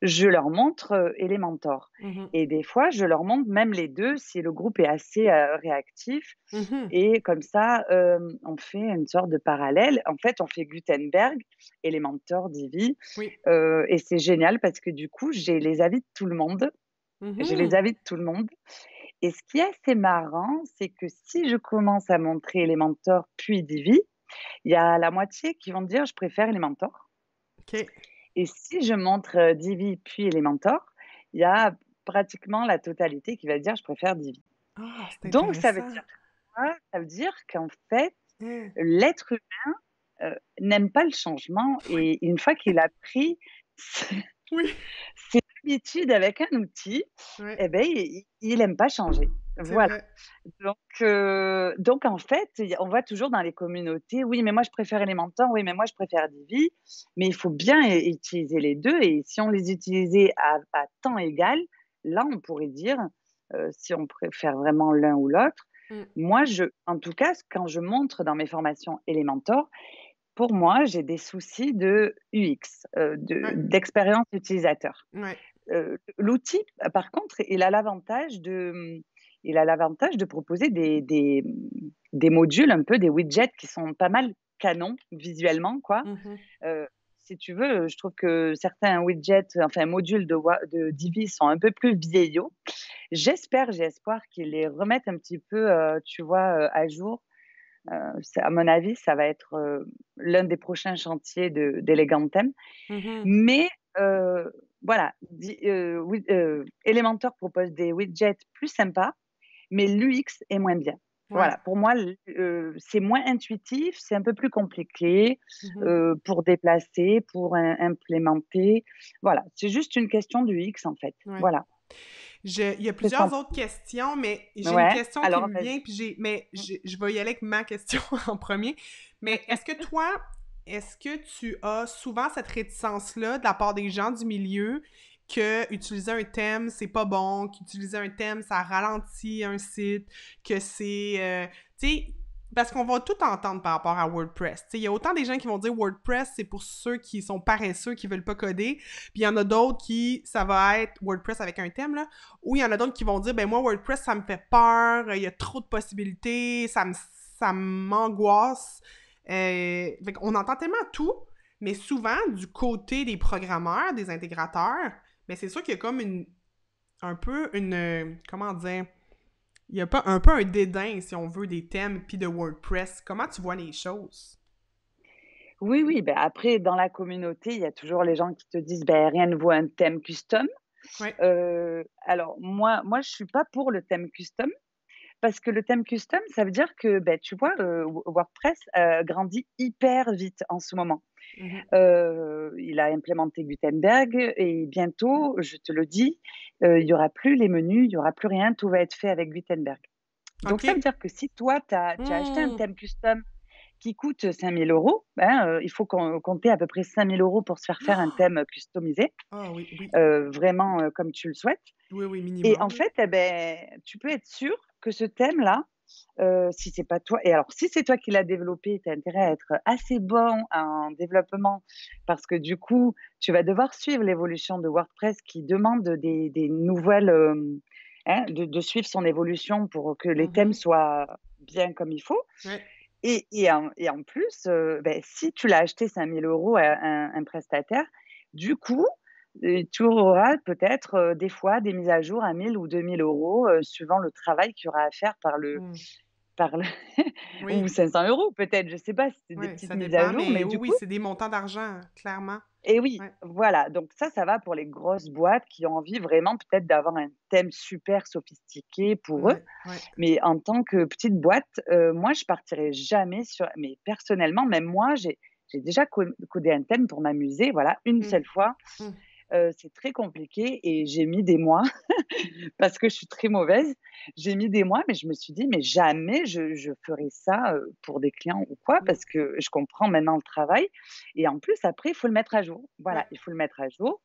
je leur montre, Elementor Mhm. et des fois, je leur montre même les 2 si le groupe est assez, réactif Mhm. et comme ça, on fait une sorte de parallèle. En fait, on fait Gutenberg, Elementor, Divi, Oui. et c'est génial parce que du coup, j'ai les avis de tout le monde. J'ai les Mhm. avis de tout le monde et ce qui est assez marrant, c'est que si je commence à montrer Elementor puis Divi, il y a la moitié qui vont dire: «Je préfère Elementor» OK. et si je montre, Divi puis Elementor, il y a pratiquement la totalité qui va dire: «Je préfère Divi». Ah, c'est Donc ça veut intéressant. dire quoi? Ça veut dire qu'en fait, Hein. l'être n'aime pas le changement Oui. et une fois qu'il a pris, c'est Oui. l'habitude avec un outil, Ouais, eh ben, il aime pas changer. c'est Voilà. vrai. Donc en fait, on voit toujours dans les communautés: «Oui, mais moi je préfère Elementor, oui, mais moi je préfère Divi». Mais il faut bien utiliser les 2 et si on les utilisait à temps égal, là, on pourrait dire, si on préfère vraiment l'un ou l'autre. Mmh. Moi, en tout cas, quand je montre dans mes formations Elementor, pour moi, j'ai des soucis de UX, Ouais, d'expérience utilisateur. ouais. L'outil, par contre, il a l'avantage de proposer des modules, un peu des widgets qui sont pas mal canons visuellement, quoi. Mmh. Heu, Si tu veux, je trouve que certains widgets, enfin modules de Divi sont un peu plus vieillots. J'ai espoir qu'ils les remettent un petit peu, tu vois, à jour. C'est à mon avis, ça va être, l'un des prochains chantiers d'Elegentem. Mmh. Mais voilà, Elementor propose des widgets plus sympas, mais l'UX est moins bien. Ouais. Voilà, pour moi, c'est moins intuitif, c'est un peu plus compliqué, Mmh. pour déplacer, pour implémenter. Voilà, c'est juste une question d'UX, en fait. Ouais. Voilà. Il y a Qu'est-ce que tu plusieurs autres questions, mais j'ai une Ouais, question qui alors me vient, vas-y. puis je vais y aller avec ma question en premier. Mais est-ce que tu as souvent cette réticence-là de la part des gens du milieu que utiliser un thème, c'est pas bon, qu'utiliser un thème, ça ralentit un site, que c'est... tu sais, parce qu'on va tout entendre par rapport à WordPress. Tu sais, il y a autant des gens qui vont dire WordPress, c'est pour ceux qui sont paresseux, qui veulent pas coder, puis il y en a d'autres qui, ça va être WordPress avec un thème, là, ou il y en a d'autres qui vont dire, ben moi, WordPress, ça me fait peur, il y a trop de possibilités, ça m'angoisse. Fait qu'on entend tellement tout, mais souvent, du côté des programmeurs, des intégrateurs, ben c'est sûr qu'il y a comme un peu une, comment dire, il y a pas un peu un dédain, si on veut, des thèmes puis de WordPress. Comment tu vois les choses? Oui, oui, ben, après dans la communauté, il y a toujours les gens qui te disent: «Beh, rien ne vaut un thème custom». Ouais. Alors moi, je suis pas pour le thème custom. Parce que le thème custom, ça veut dire que, beh, tu vois, WordPress, grandit hyper vite en ce moment. Mhm. Il a implémenté Gutenberg et bientôt, je te le dis, il y aura plus les menus, il y aura plus rien, tout va être fait avec Gutenberg. Donc OK. ça veut dire que si toi, tu as acheté un Hmm. thème custom qui coûte 5 000 €, ben, il faut compter à peu près 5 000 € pour se faire faire un thème customisé, Ah oui, oui. vraiment, comme tu le souhaites. Oui, oui, Et en minimum. fait, eh beh, tu peux être sûr que ce thème-là, si c'est pas toi et alors si c'est toi qui l'as développé, tu as intérêt à être assez bon en développement parce que du coup, tu vas devoir suivre l'évolution de WordPress qui demande des nouvelles, hein, de suivre son évolution pour que les thèmes Mhm. soient bien comme il faut Ouais. et en plus, beh, si tu l'as acheté 5 000 € à un prestataire, du coup, tu auras peut-être, des fois des mises à jour à 1 000 ou 2 000 €, suivant le travail qu'il y aura à faire Hmm. par le ou Oui, 500 € peut-être, je sais pas si c'est des oui, petites ça mises à dépend, jour, mais mais oui, du oui, coup c'est des montants d'argent, clairement. et oui, Ouais. voilà, donc ça va pour les grosses boîtes qui ont envie vraiment peut-être d'avoir un thème super sophistiqué pour eux. Ouais, ouais. Mais en tant que petite boîte, moi je partirais jamais sur mais personnellement, même moi, j'ai déjà codé un thème pour m'amuser, voilà, une Hmm. seule fois. Hmm. C'est très compliqué et j'ai mis des mois parce que je suis très mauvaise. J'ai mis des mois, mais je me suis dit: «Mais jamais je ferai ça, pour des clients ou quoi», Hmm. parce que je comprends maintenant le travail et en plus après il faut le mettre à jour. Ouais. Voilà, il faut le mettre à jour,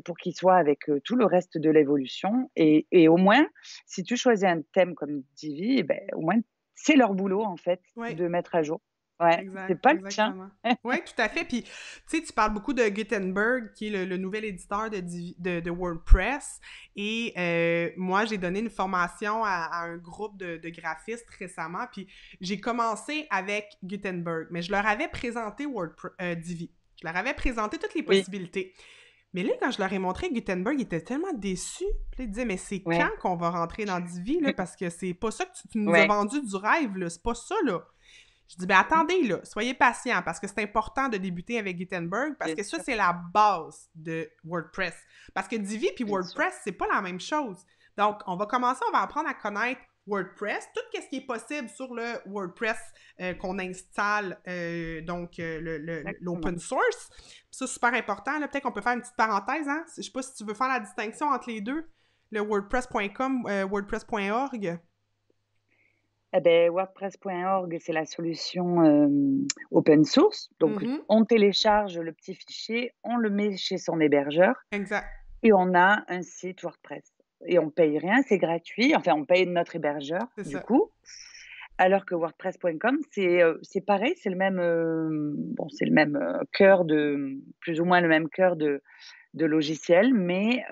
pour qu'il soit avec, tout le reste de l'évolution et au moins, si tu choisis un thème comme Divi et beh, au moins c'est leur boulot en fait Ouais. de mettre à jour. Ouais, c'est Exact, pas le tien. exactement. Oui, tout à fait. Puis, tu sais, tu parles beaucoup de Gutenberg, qui est le nouvel éditeur de WordPress. Et moi, j'ai donné une formation à un groupe de graphistes récemment. Puis, j'ai commencé avec Gutenberg, mais je leur avais présenté Divi. Je leur avais présenté toutes les Oui, possibilités. Mais là, quand je leur ai montré Gutenberg, ils étaient tellement déçus. Puis là, ils disaient, mais c'est quand ouais, qu'on va rentrer dans Divi, là? Parce que c'est pas ça que tu nous as ouais, vendu du rêve, là. C'est pas ça, là. Je dis, ben attendez là, soyez patients parce que c'est important de débuter avec Gutenberg parce bien que ça, sûr, c'est la base de WordPress. Parce que Divi puis bien sûr. WordPress, c'est pas la même chose. Donc, on va commencer, on va apprendre à connaître WordPress, tout ce qui est possible sur le WordPress qu'on installe, l'open source. Puis ça, super important. Là, peut-être qu'on peut faire une petite parenthèse. Hein? Je sais pas si tu veux faire la distinction entre les deux, le WordPress.com, WordPress.org. Eh ben, WordPress.org, c'est la solution open source. Donc, on télécharge le petit fichier, on le met chez son hébergeur. Exact. Et on a un site WordPress. Et on paye rien, c'est gratuit. Enfin, on paye notre hébergeur, du coup. Alors que WordPress.com, c'est pareil, c'est le même, c'est le même cœur plus ou moins le même cœur de logiciel, mais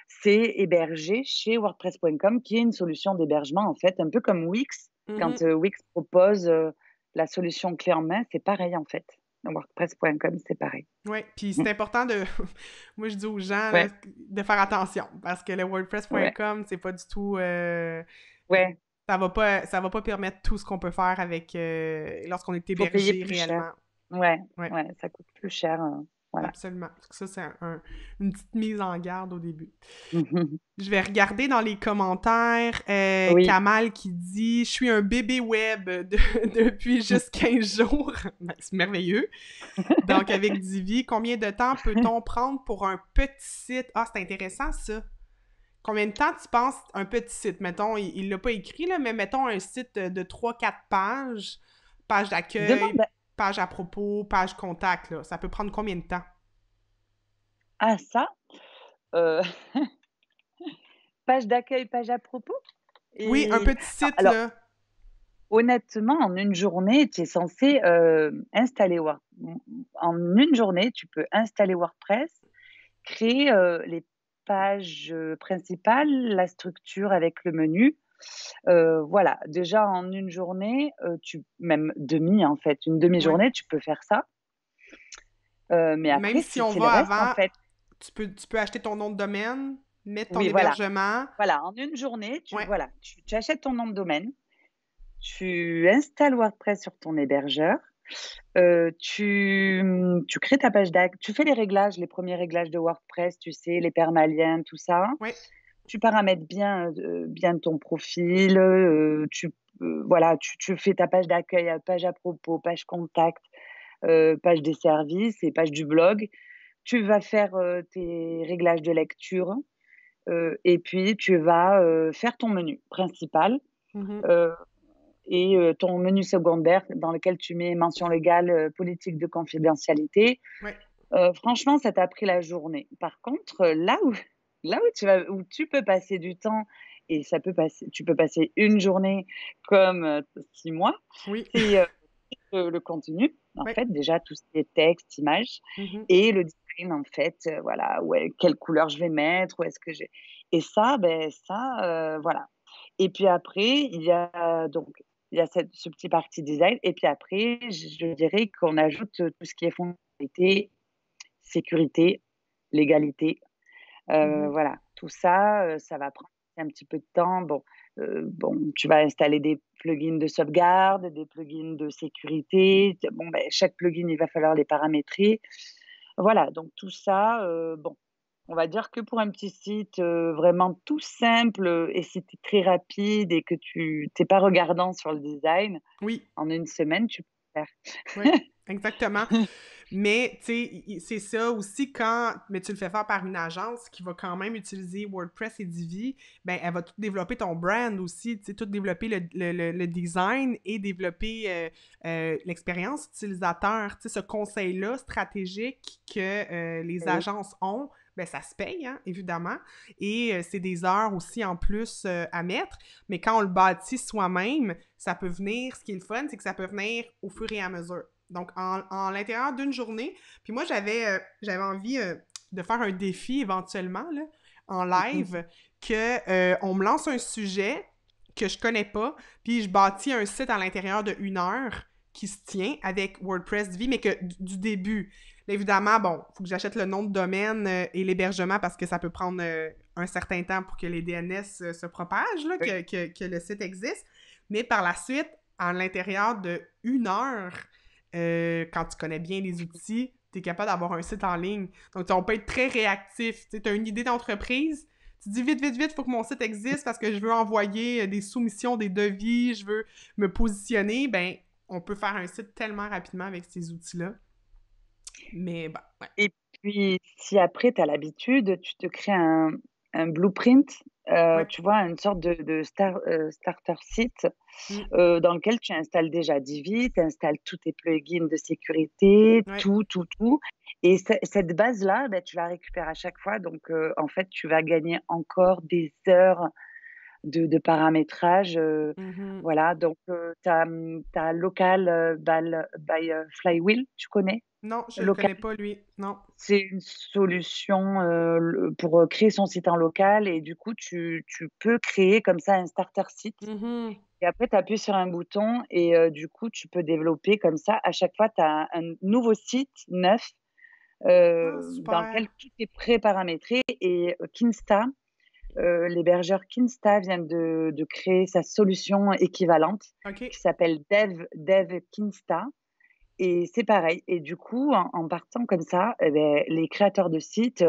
c'est hébergé chez WordPress.com, qui est une solution d'hébergement, en fait, un peu comme Wix. Quand Wix propose la solution clé en main, c'est pareil, en fait. WordPress.com, c'est pareil. Oui, puis c'est important de... Moi, je dis aux gens là, de faire attention, parce que le WordPress.com, c'est pas du tout... Ça va pas permettre tout ce qu'on peut faire avec... lorsqu'on est hébergé réellement. Ouais, ça coûte plus cher. Voilà. Absolument. Ça, c'est une petite mise en garde au début. Je vais regarder dans les commentaires Kamal qui dit « Je suis un bébé web depuis juste 15 jours. » C'est merveilleux. Donc, avec Divi, combien de temps peut-on prendre pour un petit site? Ah, c'est intéressant, ça. Combien de temps tu penses un petit site? Mettons, il l'a pas écrit, là, mais mettons un site de 3-4 pages, page d'accueil, page à propos, page contact, là. Ça peut prendre combien de temps? Ah, ça? Page d'accueil, page à propos? Oui, un petit site, là. Honnêtement, en une journée, tu es censé installer En une journée, tu peux installer WordPress, créer les pages principales, la structure avec le menu. Voilà, déjà en une journée, même en fait, une demi-journée, tu peux faire ça. Mais après, même si on va reste, avant, en fait. Tu peux acheter ton nom de domaine, mettre ton voilà. hébergement. Voilà, en une journée, tu achètes ton nom de domaine, tu installes WordPress sur ton hébergeur, tu crées ta page d'accueil, tu fais les premiers réglages de WordPress, tu sais, les permaliens, tout ça. Tu paramètres bien ton profil, tu fais ta page d'accueil, page à propos, page contact, page des services et page du blog. Tu vas faire tes réglages de lecture et puis tu vas faire ton menu principal et ton menu secondaire dans lequel tu mets mention légale, politique de confidentialité. Franchement, ça t'a pris la journée. Par contre, là où tu peux passer du temps et tu peux passer une journée comme 6 mois, c'est le contenu, en fait, déjà tout ce qui est texte, images et le design, en fait, quelle couleur je vais mettre, où est-ce que j'ai... Et ça, voilà. Et puis après, il y a ce petit parti design et puis après, je dirais qu'on ajoute tout ce qui est fonctionnalité, sécurité, légalité. Voilà, tout ça, ça va prendre un petit peu de temps. Tu vas installer des plugins de sauvegarde, des plugins de sécurité. Chaque plugin, il va falloir les paramétrer. Voilà, donc tout ça, on va dire que pour un petit site vraiment tout simple et si tu es très rapide et que tu n'es pas regardant sur le design, en une semaine, tu peux le faire. Oui, exactement. Mais, tu sais, c'est ça aussi mais tu le fais faire par une agence qui va quand même utiliser WordPress et Divi, ben elle va tout développer ton brand aussi, tu sais, tout développer le design et développer l'expérience utilisateur. Tu sais, ce conseil-là stratégique que les agences ont, ben ça se paye, hein, évidemment. Et c'est des heures aussi en plus à mettre. Mais quand on le bâtit soi-même, ça peut venir, ce qui est le fun, c'est que ça peut venir au fur et à mesure. Donc, en l'intérieur d'une journée. Puis moi, j'avais envie de faire un défi éventuellement, là, en live, on me lance un sujet que je connais pas, puis je bâtis un site à l'intérieur de 1 heure qui se tient avec WordPress Divi, mais que du début. Là, évidemment, bon, il faut que j'achète le nom de domaine et l'hébergement parce que ça peut prendre un certain temps pour que les DNS se propagent, là, que le site existe. Mais par la suite, à l'intérieur de 1 heure, quand tu connais bien les outils, tu es capable d'avoir un site en ligne. Donc, on peut être très réactif. Tu as une idée d'entreprise, Tu dis vite, vite, vite, faut que mon site existe parce que je veux envoyer des soumissions, des devis, je veux me positionner, ben on peut faire un site tellement rapidement avec ces outils-là. Mais bah, ouais. Et puis, si après tu as l'habitude, tu te crées un blueprint, Ouais. tu vois? Une sorte de starter site, Mm. dans lequel tu installes déjà Divi, tu installes tous tes plugins de sécurité, Ouais. tout, tout, tout et cette base-là, bah, tu la récupères à chaque fois donc en fait, tu vas gagner encore des heures de paramétrage, Mhm. voilà donc tu as Local, Flywheel, tu connais? Non, je le Local, connais pas, lui. Non. c'est une solution, pour, créer son site en local et du coup, tu peux créer comme ça un starter site Mhm. et après tu appuies sur un bouton et du coup, tu peux développer comme ça. À chaque fois, tu as un nouveau site neuf, Ah, dans lequel super. tout est pré-paramétré et Kinsta, l'hébergeur Kinsta vient de créer sa solution équivalente OK. qui s'appelle Dev Kinsta et c'est pareil et du coup, en partant comme ça, et beh, les créateurs de sites,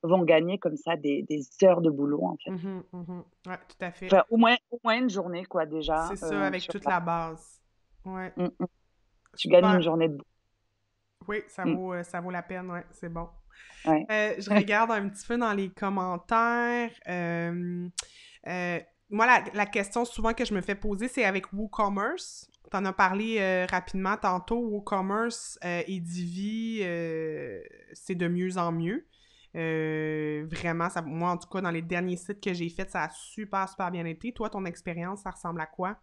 vont gagner comme ça des heures de boulot, en fait. Mhm, mhm. Ouais, tout à fait. Enfin, au moins une journée, quoi, déjà, C'est ça, avec sur toute la la base. Ouais. mmh mh. Tu gagnes une Super. journée de Oui, mmh, ça vaut la peine, ouais, c'est bon. ouais. Je regarde un petit peu dans les commentaires. Moi, la question souvent que je me fais poser, c'est avec WooCommerce. Tu en as parlé rapidement tantôt. WooCommerce et Divi, c'est de mieux en mieux. Vraiment, ça, moi, en tout cas, dans les derniers sites que j'ai faits, ça a super, super bien été. Toi, ton expérience, ça ressemble à quoi?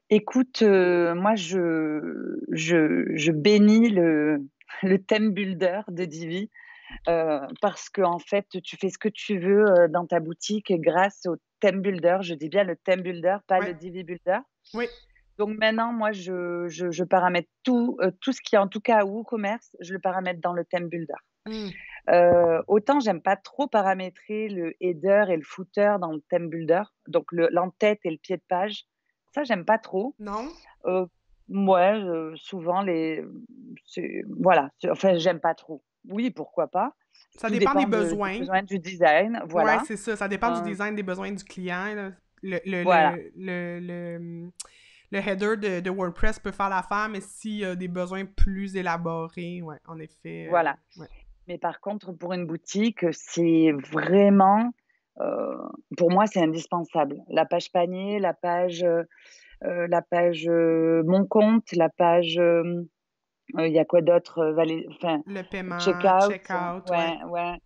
Écoute, moi, je bénis le theme builder de Divi, parce qu'en fait, tu fais ce que tu veux, dans ta boutique grâce au theme builder. Je dis bien le theme builder, pas Ouais, le Divi builder. oui. Donc maintenant, moi, je paramètre tout ce qui est en tout cas WooCommerce, je le paramètre dans le theme builder. Hmm. Autant j'aime pas trop paramétrer le header et le footer dans le theme builder, donc l'en-tête et le pied de page. Ça, j'aime pas trop. Non? Heu, Mouais, souvent c'est voilà, enfin, j'aime pas trop. Oui, pourquoi pas. Ça Tout dépend des dépend des besoins. besoins du design, Ouais, voilà. c'est ça. Ça dépend du Heu, design des besoins du client, là. Le, le, voilà, le, le, le, hum, le header de WordPress peut faire l'affaire, mais s'il y a des besoins plus élaborés, ouais, en effet, voilà. ouais. Mais par contre, pour une boutique, c'est vraiment, heu, pour moi, c'est indispensable. La page panier, la page, mon compte, la page, il y a quoi d'autre? Enfin, Le paiement, checkout, checkout, ouais. ouais, ouais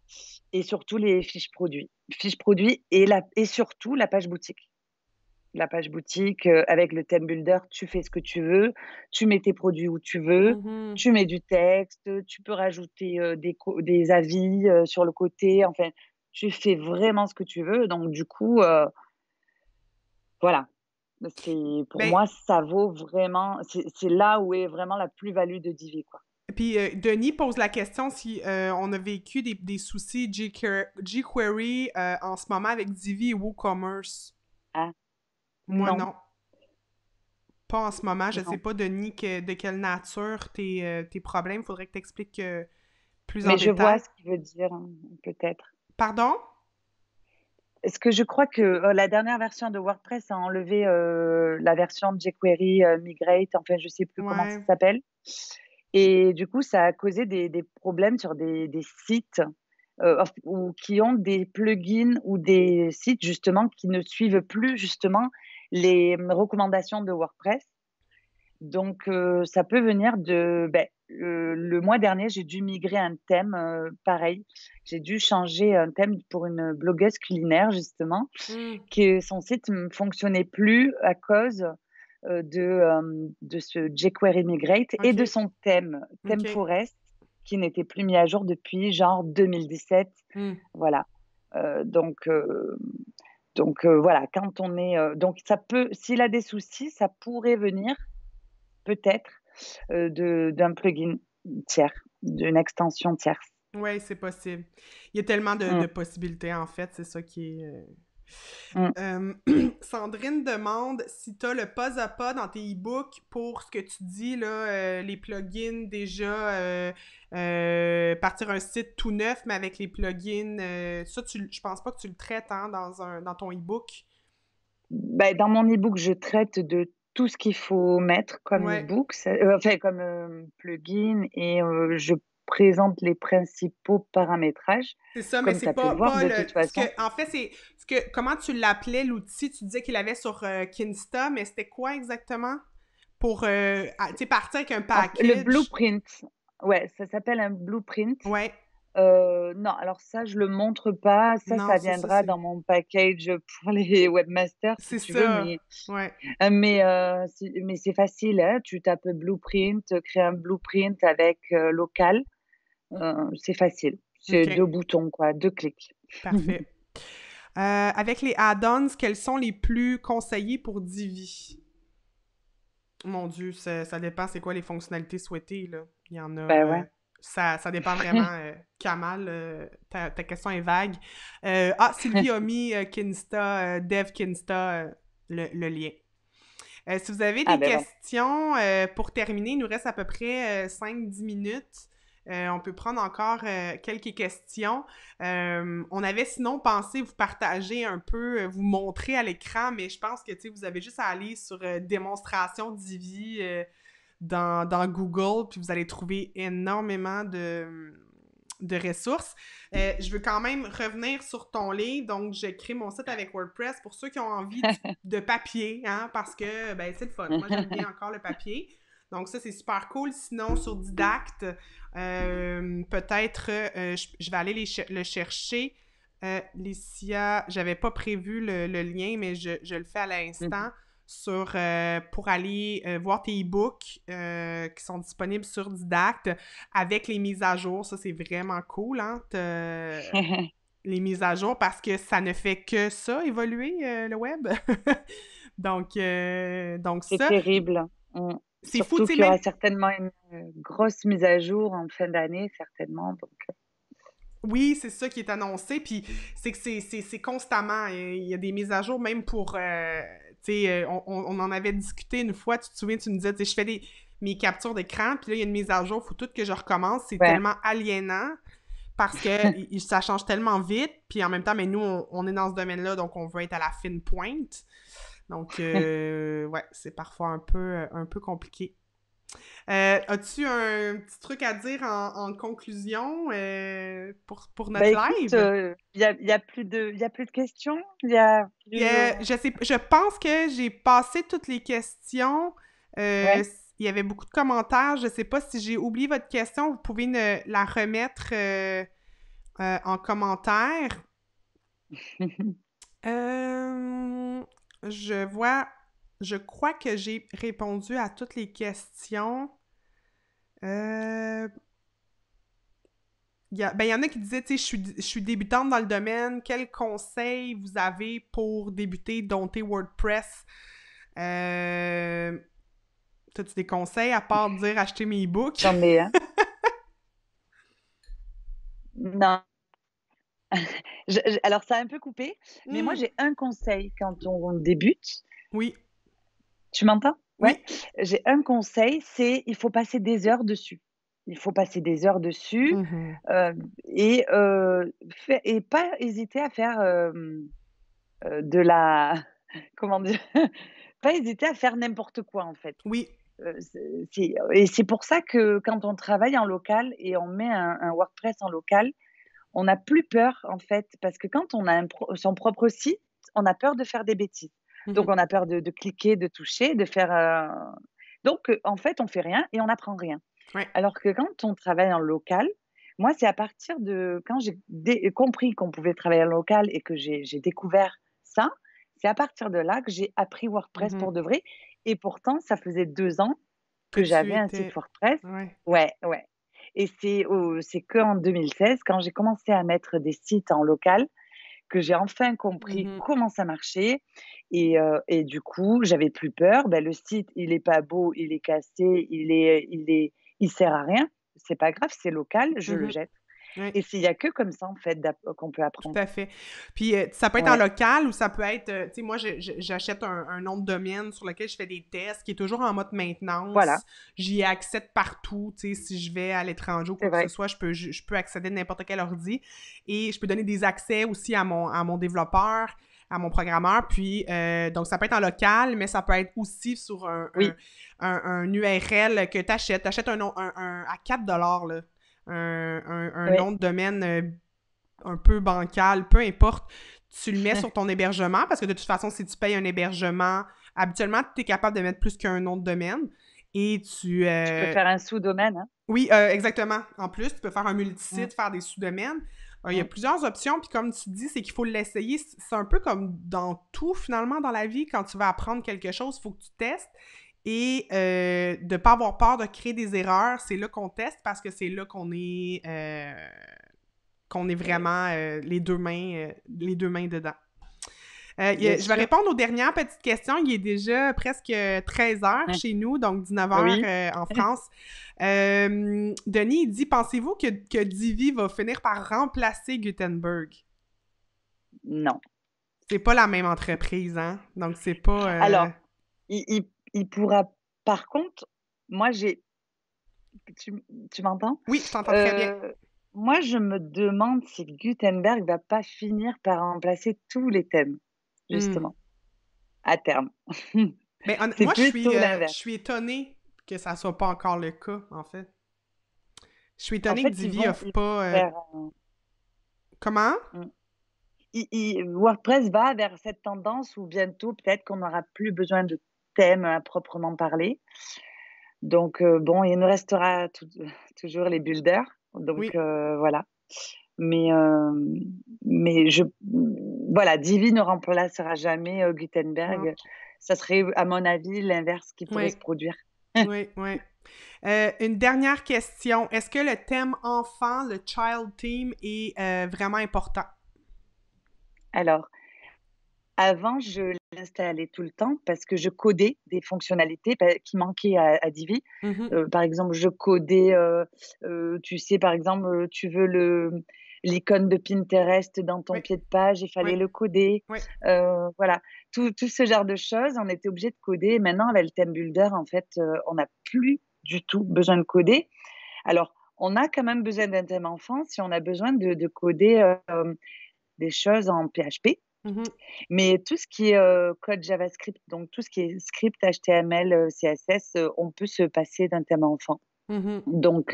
et surtout les fiches produits. Fiches produits et surtout la page boutique. La page boutique, avec le theme builder, tu fais ce que tu veux, tu mets tes produits où tu veux, Mhm. tu mets du texte, tu peux rajouter, des avis, sur le côté, enfin, tu fais vraiment ce que tu veux donc du coup, voilà. C'est pour Ben, moi, ça vaut vraiment c'est là où est vraiment la plus-value de Divi, quoi. puis Denis pose la question si on a vécu des soucis jQuery en ce moment avec Divi et WooCommerce. Hein? Moi, Non, non. Pas en ce moment. Je sais non. pas, Denis, de quelle nature tes problèmes. Faudrait que tu expliques plus en Mais je vois détail. ce qu'il veut dire, peut-être. Pardon? Est-ce que je crois que, la dernière version de WordPress a enlevé, la version de jQuery, Migrate, enfin, je sais plus comment ça Ouais. s'appelle et du coup, ça a causé des problèmes sur des sites, ou qui ont des plugins ou des sites justement qui ne suivent plus justement les, recommandations de WordPress. Donc ça peut venir de le mois dernier, j'ai dû migrer un thème, pareil. J'ai dû changer un thème pour une blogueuse culinaire justement, Hmm. que son site ne fonctionnait plus à cause, de ce jQuery Migrate et de OK. son thème, Theme OK. Forest, qui n'était plus mis à jour depuis genre 2017. Hmm. Voilà, donc voilà, quand on est, donc ça peut s'il a des soucis, ça pourrait venir peut-être, de d'un plugin tiers, d'une extension tierce. Ouais, c'est possible. Il y a tellement de Mmh. possibilités, en fait. C'est ça qui est. Mm. Sandrine demande si tu as le pas à pas dans tes e-books pour ce que tu dis, là, les plugins déjà, partir un site tout neuf, mais avec les plugins. Ça, je pense pas que tu le traites hein, dans ton e-book. Ben, dans mon e-book, je traite de tout ce qu'il faut mettre comme Ouais, e-book, enfin comme plugin, et je présente les principaux paramétrages, c'est ça, mais comme c'est tu as pu le voir pas de le. toute Ce que, façon. en fait, c'est. Comment tu l'appelais, l'outil? Tu disais qu'il avait sur Kinsta, mais c'était quoi exactement? Pour, tu sais, partir avec un Le package. blueprint, ouais, ça s'appelle un blueprint. Ouais. Non, alors ça, je le montre pas. Non, Ça ça, viendra c'est. dans mon package pour les webmasters, si C'est tu veux. ça. Ouais. Mais c'est facile, hein. Tu tapes blueprint, crée un blueprint avec local. C'est facile. C'est OK. 2 boutons, quoi, 2 clics. Parfait. Avec les add-ons, quels sont les plus conseillés pour Divi? Mon Dieu, ça dépend c'est quoi les fonctionnalités souhaitées, là. Il y en a... Ben ouais. ça dépend vraiment. Kamal, ta question est vague. Sylvie a mis Kinsta, Dev Kinsta, le lien. Si vous avez Ah des ben voilà. questions, pour terminer, il nous reste à peu près 5-10 minutes. On peut prendre encore quelques questions. On avait sinon pensé vous partager un peu, vous montrer à l'écran, mais je pense que vous avez juste à aller sur démonstration Divi dans Google, puis vous allez trouver énormément de ressources. Je veux quand même revenir sur ton livre, donc j'ai créé mon site avec WordPress pour ceux qui ont envie de papier, hein, parce que ben, c'est le fun. Moi, j'aime bien encore le papier. Donc ça, c'est super cool. Sinon, sur Didacte, peut-être, je vais aller le chercher. Licia, j'avais pas prévu le lien, mais je le fais à l'instant pour aller voir tes e-books qui sont disponibles sur Didacte avec les mises à jour. Ça, c'est vraiment cool, hein, les mises à jour, parce que ça ne fait que ça, évoluer, le web. Donc C'est ça, terrible. c'est fou, tu Surtout sais, qu'il y même... aura certainement une grosse mise à jour en fin d'année, certainement. Donc, Oui, c'est ça qui est annoncé, puis c'est que c'est constamment. Il y a des mises à jour, même pour... tu sais, on en avait discuté une fois, tu te souviens, tu me disais, tu sais, je fais mes captures d'écran, puis là, il y a une mise à jour, il faut tout que je recommence. C'est ouais. tellement aliénant, parce que ça change tellement vite, puis en même temps, mais nous, on est dans ce domaine-là, donc on veut être à la fine pointe. Donc, ouais, c'est parfois un peu compliqué. As-tu un petit truc à dire en conclusion pour Bah notre écoute, live? il y a plus de questions. Il y a plus. Je pense que j'ai passé toutes les questions. Ouais. Il y avait beaucoup de commentaires. Je sais pas si j'ai oublié votre question. Vous pouvez la remettre en commentaire. Euh, je crois que j'ai répondu à toutes les questions. Il y en a qui disaient, tu sais, je suis débutante dans le domaine. Quels conseils vous avez pour débuter, dompter WordPress? T'as-tu des conseils à part dire acheter mes e-books? J'en ai un. Non. Alors, ça a un peu coupé, mais moi, Hmm, j'ai un conseil quand on débute. oui, Tu m'entends? Ouais. oui. J'ai un conseil, c'est il faut passer des heures dessus. Il faut passer des heures dessus, Mhm. et pas hésiter à faire de la. Comment dire? Pas hésiter à faire n'importe quoi, en fait. Oui. Et c'est pour ça que quand on travaille en local et on met un WordPress en local, on n'a plus peur, en fait, parce que quand on a son propre site, on a peur de faire des bêtises. Donc Mhm. on a peur de cliquer, de toucher, de faire, donc en fait, on fait rien et on n'apprend rien. Ouais. Alors que quand on travaille en local, moi, c'est à partir de quand j'ai compris qu'on pouvait travailler en local et que j'ai découvert ça, c'est à partir de là que j'ai appris WordPress Mhm. pour de vrai, et pourtant ça faisait 2 ans Que que tu j'avais un site étais... WordPress. Ouais. Ouais, ouais, et c'est qu'en 2016, quand j'ai commencé à mettre des sites en local, que j'ai enfin compris Mhm. comment ça marchait, et du coup, j'avais plus peur. Ben, le site, il est pas beau, il est cassé, il sert à rien. C'est pas grave, c'est local, je le Mhm. jette. Oui. Et s'il y a que comme ça, en fait, qu'on peut Tout apprendre. à fait. Puis ça peut être en Ouais, local ou ça peut être, tu sais, moi, j'achète un nom de domaine sur lequel je fais des tests qui est toujours en mode voilà, maintenance. J'y ai accès de partout, tu sais, si je vais à l'étranger ou c'est quoi que ce vrai. soit, je peux accéder de n'importe quel ordi et je peux donner des accès aussi à mon développeur, à mon programmeur. Puis, donc, ça peut être en local, mais ça peut être aussi sur Oui, un URL que tu achètes. Tu achètes un nom à 4 là. Un oui, nom de domaine un peu bancal, peu importe, tu le mets sur ton hébergement parce que de toute façon, si tu payes un hébergement, habituellement, tu es capable de mettre plus qu'un nom de domaine et tu... tu peux faire un sous-domaine, hein. Oui, exactement. En plus, tu peux faire un Mmh, multisite, faire des sous-domaines. Il y a mmh. plusieurs options, puis comme tu dis, c'est qu'il faut l'essayer. C'est un peu comme dans tout, finalement, dans la vie. Quand tu vas apprendre quelque chose, il faut que tu testes. Et de ne pas avoir peur de créer des erreurs, c'est là qu'on teste parce que c'est là qu'on est vraiment les deux mains dedans. Bien Je vais sûr. répondre aux dernières petites questions. Il est déjà presque 13 heures Mmh. chez nous, donc 19 heures Oui. en France. Denis, il dit, pensez-vous que Divi va finir par remplacer Gutenberg? Non. C'est pas la même entreprise, hein? Donc, c'est pas... Alors, il pourra par contre, moi j'ai tu tu m'entends? Oui, je t'entends très bien. Heu, Moi je me demande si Gutenberg va pas finir par remplacer tous les thèmes, Hmm. justement, à terme. Mais C'est moi, plutôt je l'inverse. suis étonnée que ça soit pas encore le cas, en fait. Je suis En étonnée que fait, Divi offre ils vont pas... vers Comment? mmh, WordPress va vers cette tendance où bientôt peut-être qu'on n'aura plus besoin de thèmes à proprement parler. Donc bon, il nous restera toujours les builders, donc Oui. voilà. Mais mais voilà, Divi ne remplacera jamais, Non. Gutenberg. Ça serait, à mon avis, l'inverse qui pourrait se Oui, produire. oui, oui. Une dernière question. Est-ce que le thème enfant, le child theme, est vraiment important? Alors, avant, je l'installais tout le temps parce que je codais des fonctionnalités qui manquaient à Divi. Mhm. Par exemple, je codais, tu sais, par exemple, tu veux l'icône de Pinterest dans ton Oui, pied de page, il oui, fallait le coder. oui. Voilà, tout ce genre de choses, on était obligé de coder. Maintenant, avec le Theme Builder, en fait, on n'a plus du tout besoin de coder. Alors, on a quand même besoin d'un thème enfant si on a besoin de coder, des choses en PHP. Mhm, Mais tout ce qui est, code JavaScript, donc tout ce qui est script HTML, CSS, on peut se passer d'un thème enfant. mhm. Donc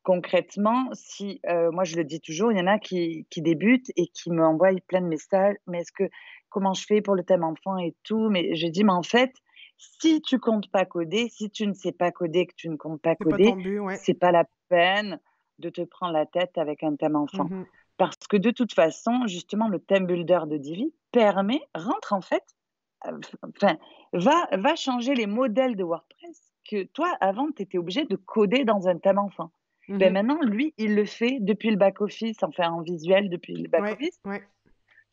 concrètement, si, moi je le dis toujours, il y en a qui débutent et qui m'envoient plein de messages: «Mais est-ce que comment je fais pour le thème enfant et tout?» Mais je dis: «Mais en fait, si tu comptes pas coder, si tu ne sais pas coder, que tu ne comptes pas C'est pas ton coder, but, ouais. c'est pas la peine de te prendre la tête avec un thème enfant». Mhm, Parce que de toute façon, justement, le theme builder de Divi rentre en fait, enfin, va changer les modèles de WordPress que toi, avant, tu étais obligé de coder dans un thème enfant. Ben mhm. maintenant, lui, il le fait depuis le back office, enfin en visuel depuis le back Ouais, office. ouais.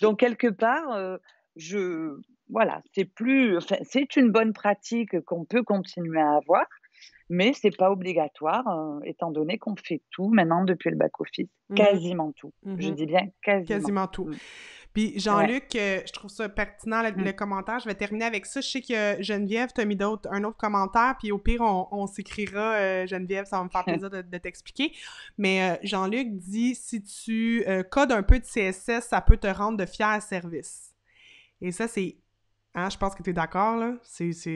Donc quelque part, je voilà, c'est une bonne pratique qu'on peut continuer à avoir, mais c'est pas obligatoire, étant donné qu'on fait tout maintenant depuis le back office, Mhm, quasiment tout. Je mhm. dis bien quasiment. Quasiment tout. Mmh. Puis Ouais. Jean-Luc, je trouve ça pertinent Mmh. le commentaire. Je vais terminer avec ça. Je sais que Geneviève t'a mis un autre commentaire, puis au pire, on s'écrira, Geneviève, ça va me faire plaisir de t'expliquer. Mais Jean-Luc dit si tu codes un peu de CSS, ça peut te rendre de fiers services. Et ça, c'est. Hein, je pense que tu es d'accord, là.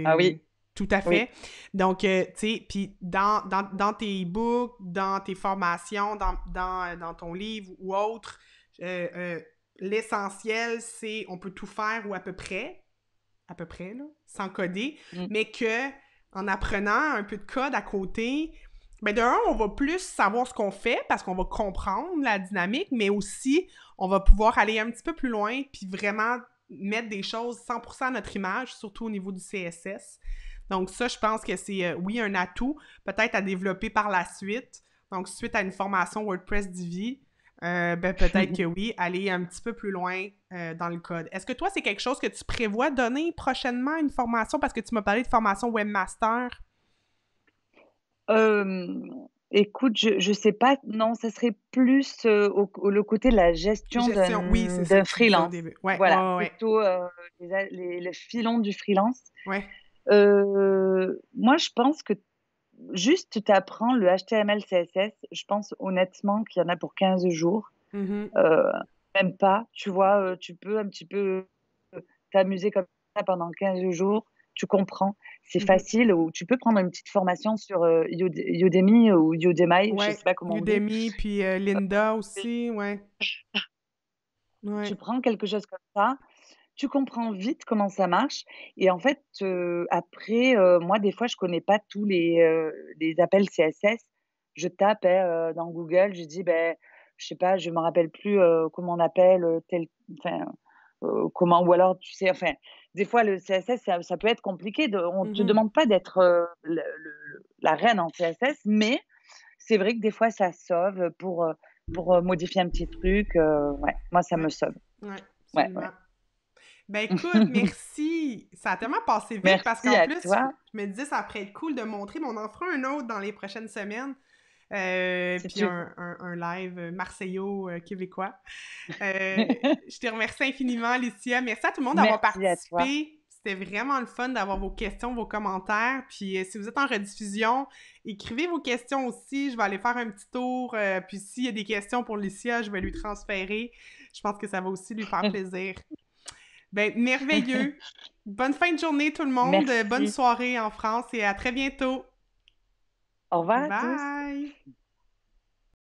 Ah oui, C'est. Tout à oui. fait. Donc, tu sais, puis dans tes e-books, dans tes formations, dans ton livre ou autre, euh, euh, l'essentiel, c'est on peut tout faire ou à peu près, là, sans coder, Mmh. mais que en apprenant un peu de code à côté, ben de un, on va plus savoir ce qu'on fait parce qu'on va comprendre la dynamique, mais aussi, on va pouvoir aller un petit peu plus loin puis vraiment mettre des choses 100% à notre image, surtout au niveau du CSS. Donc ça, je pense que c'est, oui, un atout, peut-être à développer par la suite. Donc, suite à une formation WordPress Divi, ben peut-être que oui, aller un petit peu plus loin dans le code. Est-ce que toi, c'est quelque chose que tu prévois donner prochainement, une formation, parce que tu m'as parlé de formation webmaster? Écoute, je sais pas, non, ça serait plus, le côté de la gestion Gestion, oui, c'est ça d'un que tu disais au freelance. début. Ouais, ouais, Voilà, ouais, ouais. plutôt, les filons du freelance. Ouais. Moi, je pense que juste tu apprends le HTML, CSS, je pense honnêtement qu'il y en a pour 15 jours, Mhm. heu, même pas, tu vois? Tu peux un petit peu, t'amuser comme ça pendant 15 jours, tu comprends, c'est Mhm. facile ou tu peux prendre une petite formation sur, Udemy ou Udemy, je Ouais. sais pas comment on dit. Udemy, puis Linda aussi, ouais. Tu Ouais. prends quelque chose comme ça, tu comprends vite comment ça marche et en fait, après, moi des fois je connais pas tous les appels CSS. Je tape, dans Google, je dis: «Beh», je sais pas, je me rappelle plus, comment on appelle, tel enfin, comment ou alors tu sais, enfin, des fois le CSS ça peut être compliqué on te Mhm. demande pas d'être, la reine en CSS, mais c'est vrai que des fois ça sauve, pour, modifier un petit truc, ouais, moi ça Ouais. me sauve. Ouais, Ouais, ouais. absolument. Ben écoute, merci. Ça a tellement passé vite parce Merci qu'en à plus, toi, je me disais ça pourrait être cool de montrer, mais on en fera un autre dans les prochaines semaines. si Puis tu veux. un live marseillais-québécois. Je te remercie infiniment, Alicia. Merci à tout le monde d'avoir Merci à toi. participé. C'était vraiment le fun d'avoir vos questions, vos commentaires. Puis si vous êtes en rediffusion, écrivez vos questions aussi. Je vais aller faire un petit tour. Puis s'il y a des questions pour Alicia, je vais lui transférer. Je pense que ça va aussi lui faire plaisir. Ben, merveilleux. Bonne fin de journée, tout le monde. Bonne Merci. soirée en France et à très bientôt. Au revoir à tous. Bye!